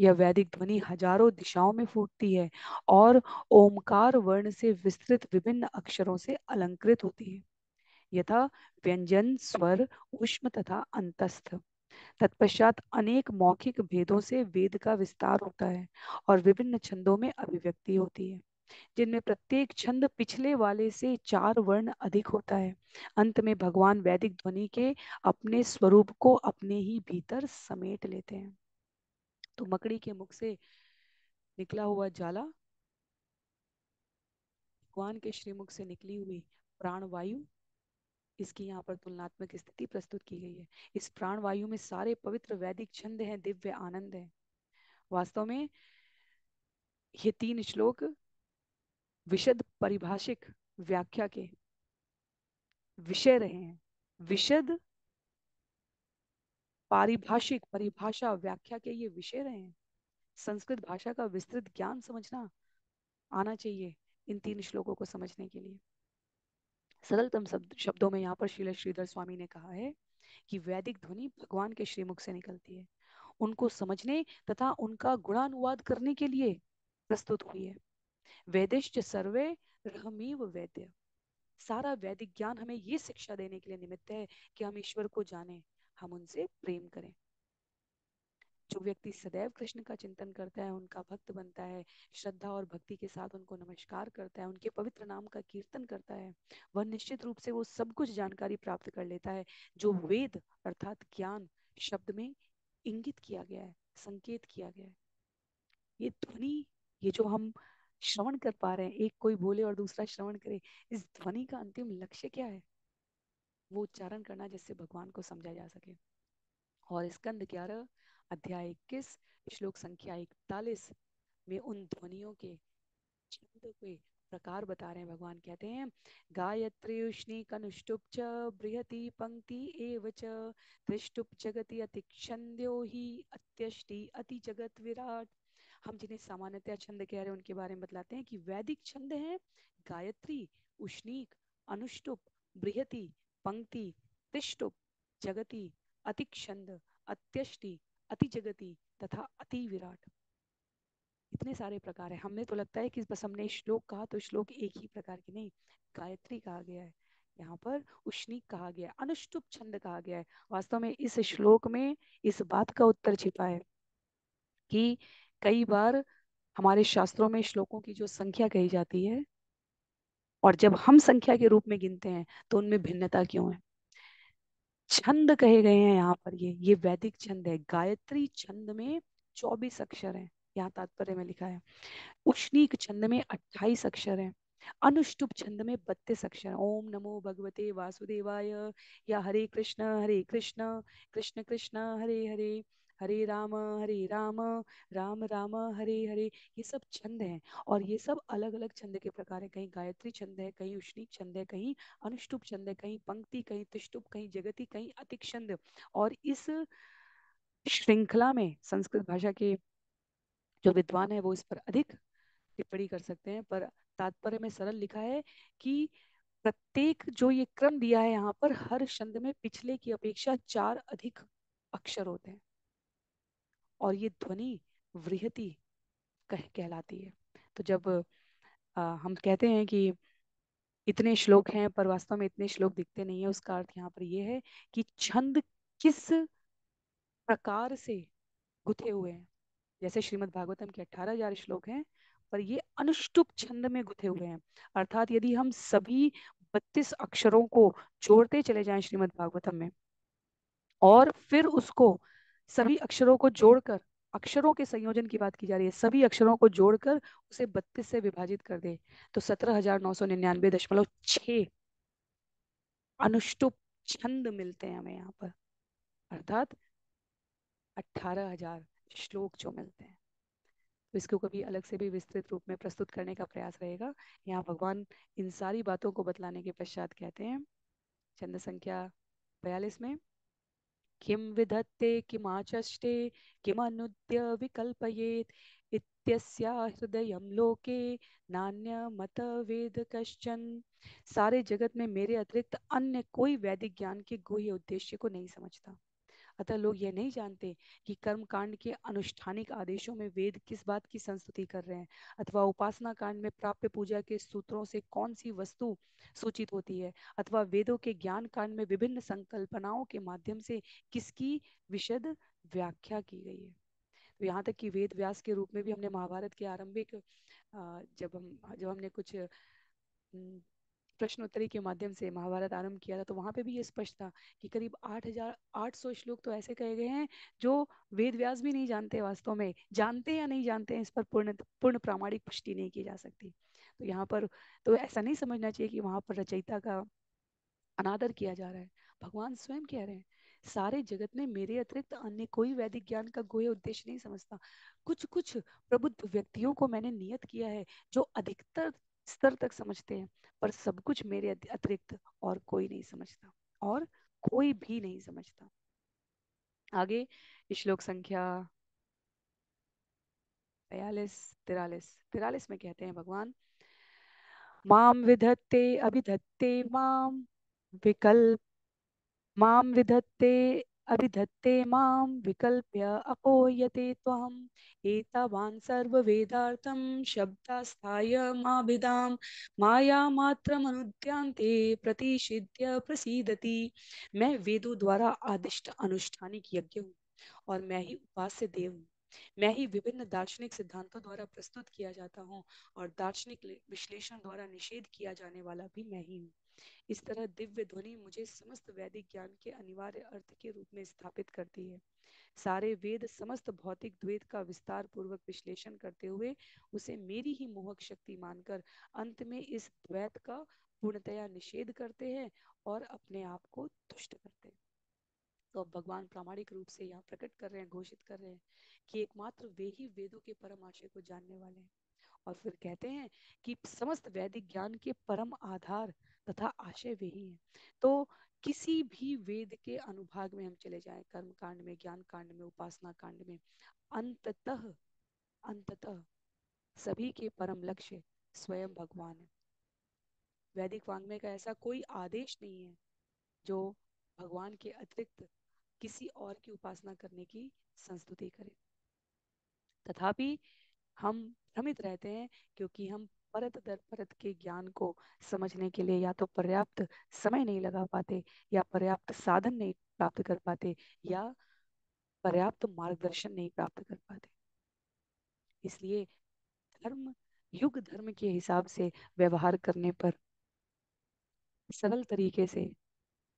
यह वैदिक ध्वनि हजारों दिशाओं में फूटती है और ओमकार वर्ण से विस्तृत विभिन्न अक्षरों से अलंकृत होती है, यथा व्यंजन, स्वर, ऊष्म तथा अंतस्थ। तत्पश्चात अनेक मौखिक भेदों से वेद का विस्तार होता है और विभिन्न छंदों में अभिव्यक्ति होती है, जिनमें प्रत्येक छंद पिछले वाले से 4 वर्ण अधिक होता है। अंत में भगवान वैदिक ध्वनि के अपने स्वरूप को अपने ही भीतर समेट लेते हैं। तो मकड़ी के मुख से निकला हुआ जाला भगवान के श्रीमुख से निकली हुई प्राणवायु, इसकी यहाँ पर तुलनात्मक स्थिति प्रस्तुत की गई है। इस प्राणवायु में सारे पवित्र वैदिक छंद हैं, दिव्य आनंद है। वास्तव में ये 3 श्लोक विशद परिभाषिक व्याख्या के विषय रहे हैं। विशद पारिभाषिक परिभाषा व्याख्या के ये विषय रहे हैं। संस्कृत भाषा का विस्तृत ज्ञान समझना आना चाहिए इन 3 श्लोकों को समझने के लिए। सरलतम शब्दों में यहाँ पर श्रील श्रीधर स्वामी ने कहा है कि वैदिक ध्वनि भगवान के श्रीमुख से निकलती है, उनको समझने तथा उनका गुणानुवाद करने के लिए प्रस्तुत हुई है। वेदिश्च सर्वे रहमीव वैद्य। सारा वैदिक ज्ञान हमें ये शिक्षा देने के लिए निमित्त है कि हम ईश्वर को जाने, हम उनसे प्रेम करें। जो व्यक्ति सदैव कृष्ण का चिंतन करता है, उनका भक्त बनता है, श्रद्धा और भक्ति के साथ उनको नमस्कार करता है, उनके पवित्र नाम का कीर्तन करता है, वह निश्चित रूप से वो सब कुछ जानकारी प्राप्त कर लेता है जो वेद अर्थात ज्ञान शब्द में इंगित किया गया है, संकेत किया गया है। ये ध्वनि, ये जो हम श्रवण कर पा रहे हैं, एक कोई बोले और दूसरा श्रवण करे, इस ध्वनि का अंतिम लक्ष्य क्या है? वो उच्चारण करना जिससे भगवान को समझा जा सके। और स्कंद 11 अध्याय 21 श्लोक संख्या 41 में उन ध्वनियों के छंद के प्रकार बता रहे हैं। भगवान कहते हैं, गायत्री उष्णी कनुष्टुप च बृहति पंक्ति एव च त्रिष्टुप जगति अतिक्षन्द्यो ही अत्यष्टि अति जगत विराट। हम जिन्हें सामान्यतः छंद कह रहे हैं उनके बारे में बतलाते हैं कि वैदिक छंद हैं गायत्री, उष्णीक, अनुष्टुप, बृहति, पंक्ति, तिष्टुप, जगति, अतिक्षंद, अत्यष्टि, अति जगति तथा अति विराट। इतने सारे प्रकार है। हमें तो लगता है कि बस हमने श्लोक कहा तो श्लोक एक ही प्रकार की नहीं, गायत्री कहा गया है, यहाँ पर उष्णीक कहा गया है, अनुष्टुप छंद कहा गया है। वास्तव में इस श्लोक में इस बात का उत्तर छिपा है कि कई बार हमारे शास्त्रों में श्लोकों की जो संख्या कही जाती है और जब हम संख्या के रूप में गिनते हैं तो उनमें भिन्नता क्यों है। छंद कहे गए हैं यहाँ पर, ये वैदिक छंद है। गायत्री छंद में 24 अक्षर हैं, यहाँ तात्पर्य में लिखा है। उष्णीक छंद में 28 अक्षर हैं। अनुष्टुप छंद में 32 अक्षर हैं। ओम नमो भगवते वासुदेवाय या हरे कृष्ण कृष्ण कृष्ण हरे हरे, हरे राम राम राम हरे हरे, ये सब छंद हैं। और ये सब अलग अलग छंद के प्रकार हैं। कहीं गायत्री छंद है, कहीं उष्णीक छंद है, कहीं अनुष्टुप छंद है, कहीं पंक्ति, कहीं तिष्टुप, कहीं जगति, कहीं अतिक छंद। और इस श्रृंखला में संस्कृत भाषा के जो विद्वान है वो इस पर अधिक टिप्पणी कर सकते हैं, पर तात्पर्य में सरल लिखा है कि प्रत्येक जो ये क्रम दिया है यहाँ पर, हर छंद में पिछले की अपेक्षा 4 अधिक अक्षर होते हैं, और ये ध्वनि वृहति कहलाती है। तो जब हम कहते हैं कि इतने श्लोक हैं पर वास्तव में इतने श्लोक दिखते नहीं है, उसका अर्थ यहाँ पर ये है कि छंद किस प्रकार से गुथे हुए हैं। जैसे श्रीमद् भागवतम के 18,000 श्लोक हैं, पर ये अनुष्टुप छंद में गुथे हुए हैं। अर्थात यदि हम सभी 32 अक्षरों को जोड़ते चले जाएं श्रीमद् भागवतम में, और फिर उसको सभी अक्षरों को जोड़कर, अक्षरों के संयोजन की बात की जा रही है, सभी अक्षरों को जोड़कर उसे 32 से विभाजित कर दे, तो 17,999.6 अनुष्टुप छंद मिलते हैं हमें यहाँ पर। अर्थात 18,000 श्लोक जो मिलते हैं। तो इसको कभी अलग से भी विस्तृत रूप में प्रस्तुत करने का प्रयास रहेगा। यहाँ भगवान इन सारी बातों को बतलाने के पश्चात कहते हैं छंद संख्या 42 में, किम विधत्ते किमाचष्टे किमनुद्य विकल्पयेत् इत्यस्या हृदयं लोके नान्यमत वेद कश्चन। सारे जगत में मेरे अतिरिक्त अन्य कोई वैदिक ज्ञान के गुह्य उद्देश्य को नहीं समझता। अतः लोग यह नहीं जानते कि कर्म कांड के अनुष्ठानिक आदेशों में वेद किस बात की संस्तुति कर रहे हैं, अथवा उपासना कांड में प्राप्य पूजा के सूत्रों से कौन सी वस्तु सूचित होती है, अथवा वेदों के ज्ञान कांड में विभिन्न संकल्पनाओं के माध्यम से किसकी विशद व्याख्या की गई है। तो यहाँ तक कि वेद व्यास के रूप में भी हमने महाभारत के आरंभिक जब हमने कुछ प्रश्नोत्तरी के माध्यम से महाभारत आरंभ किया था, तो वहां पे भी ये स्पष्ट था कि करीब 8,800 श्लोक तो ऐसे कहे गए हैं जो वेद व्यास भी नहीं जानते, वास्तव में जानते या नहीं जानते हैं इस पर पूर्ण पूर्ण प्रामाणिक पुष्टि नहीं की जा सकती। तो यहाँ पर तो ऐसा नहीं समझना चाहिए कि वहां पर रचयिता का अनादर किया जा रहा है। भगवान स्वयं कह रहे हैं सारे जगत में मेरे अतिरिक्त अन्य कोई वैदिक ज्ञान का कोई उद्देश्य नहीं समझता। कुछ कुछ प्रबुद्ध व्यक्तियों को मैंने नियत किया है जो अधिकतर स्तर तक समझते हैं, पर सब कुछ मेरे अतिरिक्त और कोई नहीं समझता, और कोई भी नहीं समझता। आगे श्लोक संख्या 43 में कहते हैं भगवान, माम विधत्ते अभिधत्ते विकल्प मां विधत्ते अभिधत्ते मां विकल्प्य अपोयते त्वम् एतावान् सर्ववेदार्थं शब्दास्थाय माभिधाम माया मात्रमनुद्यांते प्रतिषिध्य प्रसीदति। मैं वेदों द्वारा आदिष्ट अनुष्ठानिक यज्ञ हूँ, और मैं ही उपास्य देव हूँ। मैं ही विभिन्न दार्शनिक सिद्धांतों द्वारा प्रस्तुत किया जाता हूँ, और दार्शनिक विश्लेषण द्वारा निषेध किया जाने वाला भी मैं ही हूँ। इस तरह दिव्य ध्वनि मुझे समस्त वैदिक ज्ञान के अनिवार्य अर्थ के रूप में स्थापित करती है। सारे वेद समस्त भौतिक द्वैत का विस्तार पूर्वक विश्लेषण करते हुए उसे मेरी ही मोहक शक्ति मानकर अंत में इस द्वैत का पूर्णतया निषेध करते हैं और अपने आप को तुष्ट करते हैं। तो अब भगवान प्रामाणिक रूप से यहाँ प्रकट कर रहे हैं, घोषित कर रहे हैं कि एकमात्र वे ही वेदों के परम आशय को जानने वाले हैं। और फिर कहते हैं कि समस्त वैदिक ज्ञान के परम आधार तथा आशय वे ही हैं। तो किसी भी वेद के अनुभाग में हम चले जाएं, कर्म कांड में, ज्ञान कांड में, उपासना कांड में, अंततः अंततः सभी के परम लक्ष्य स्वयं भगवान है। वैदिक वाङ्मय का ऐसा कोई आदेश नहीं है जो भगवान के अतिरिक्त किसी और की उपासना करने की संस्तुति करे। तथापि हम भ्रमित रहते हैं, क्योंकि हम परत दर परत के ज्ञान को समझने के लिए या तो पर्याप्त समय नहीं लगा पाते, या पर्याप्त साधन नहीं प्राप्त कर पाते, या पर्याप्त मार्गदर्शन नहीं प्राप्त कर पाते। इसलिए धर्म युग धर्म के हिसाब से व्यवहार करने पर सरल तरीके से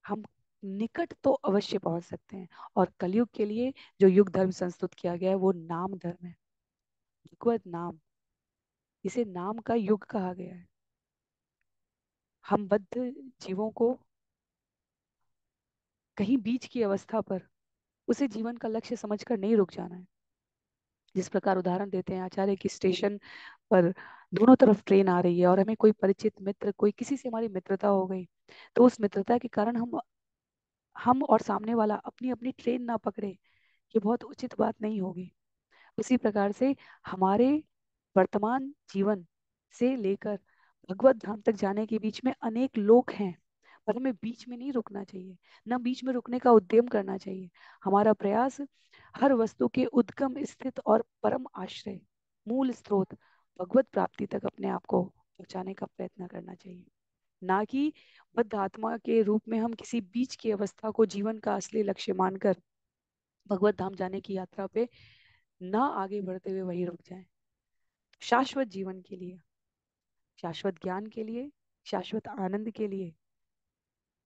हम निकट तो अवश्य पहुंच सकते हैं। और कलयुग के लिए जो युग धर्म संस्तुत किया गया है वो नाम धर्म है। भगवत नाम, इसे नाम का युग कहा गया है। हम बद्ध जीवों को कहीं बीच की अवस्था पर उसे जीवन का लक्ष्य समझकर नहीं रुक जाना है। जिस प्रकार उदाहरण देते हैं आचार्य की, स्टेशन पर दोनों तरफ ट्रेन आ रही है और हमें कोई परिचित मित्र, कोई किसी से हमारी मित्रता हो गई, तो उस मित्रता के कारण हम और सामने वाला अपनी अपनी ट्रेन ना पकड़े, ये बहुत उचित बात नहीं होगी। उसी प्रकार से हमारे वर्तमान जीवन से लेकर भगवत धाम तक जाने के बीच में अनेक लोक हैं, पर हमें बीच में नहीं रुकना चाहिए, ना बीच में रुकने का उद्यम करना चाहिए। हमारा प्रयास हर वस्तु के उद्गम स्थित और परम आश्रय, मूल स्रोत भगवत प्राप्ति तक अपने आप को पहुंचाने का प्रयत्न करना चाहिए, ना कि बद्ध आत्मा के रूप में हम किसी बीच की अवस्था को जीवन का असली लक्ष्य मानकर भगवत धाम जाने की यात्रा पे ना आगे बढ़ते हुए वहीं रुक जाएं। शाश्वत जीवन के लिए, शाश्वत ज्ञान के लिए, शाश्वत आनंद के लिए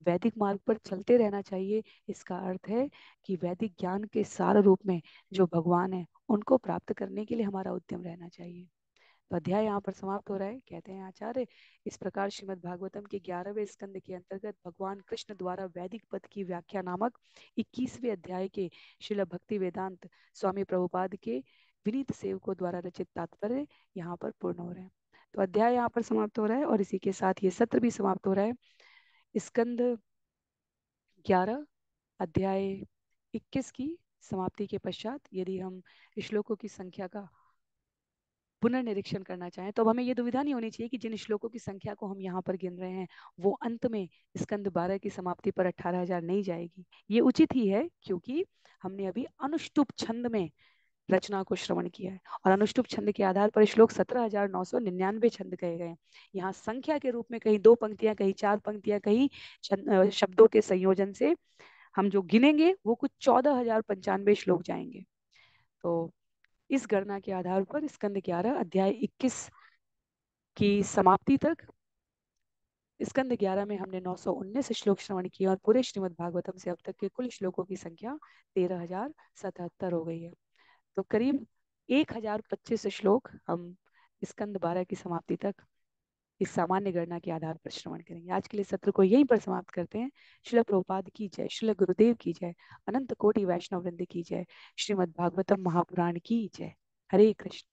वैदिक मार्ग पर चलते रहना चाहिए। इसका अर्थ है कि वैदिक ज्ञान के सार रूप में जो भगवान है उनको प्राप्त करने के लिए हमारा उद्यम रहना चाहिए। तो अध्याय यहाँ पर समाप्त हो रहा है। कहते हैं आचार्य, इस प्रकार श्रीमद् भागवतम के 11वें स्कंद के अंतर्गत भगवान कृष्ण द्वारा वैदिक पद की व्याख्या नामक 21वें अध्याय के श्रील भक्ति वेदांत स्वामी प्रभुपाद के विनीत सेवकों द्वारा रचित तात्पर्य यहाँ पर पूर्ण हो रहे हैं। तो अध्याय यहाँ पर समाप्त हो रहा है और इसी के साथ ये सत्र भी समाप्त हो रहा है। स्कंद 11 अध्याय 21 की समाप्ति के पश्चात यदि हम श्लोकों की संख्या का पुनर्निरीक्षण करना चाहें तो अब हमें ये दुविधा नहीं होनी चाहिए कि जिन श्लोकों की संख्या को हम यहाँ पर गिन रहे हैं वो अंत में स्कंद 12 की समाप्ति पर 18,000 नहीं जाएगी। ये उचित ही है क्योंकि हमने अभी अनुष्टुप छंद में रचना को श्रवण किया है और अनुष्टुप छंद के आधार पर श्लोक 17,999 छंद कहे गए। यहाँ संख्या के रूप में कहीं 2 पंक्तियां, कहीं 4 पंक्तियां, कहीं शब्दों के संयोजन से हम जो गिनेंगे वो कुछ 14,095 श्लोक जाएंगे। तो इस गणना के आधार पर स्कंद 11 अध्याय 21 की समाप्ति तक स्कंद 11 में हमने 919 श्लोक श्रवण किए और पूरे श्रीमद् भागवतम से अब तक के कुल श्लोकों की संख्या 13,077 हो गई है। तो करीब 1,025 श्लोक हम स्कंद 12 की समाप्ति तक इस सामान्य गणना के आधार पर श्रवण करेंगे। आज के लिए सत्र को यहीं पर समाप्त करते हैं। श्रील प्रभुपाद की जय, श्रील गुरुदेव की जय, अनंत कोटि वैष्णव वृंद की जय, श्रीमद् भागवतम महापुराण की जय। हरे कृष्ण।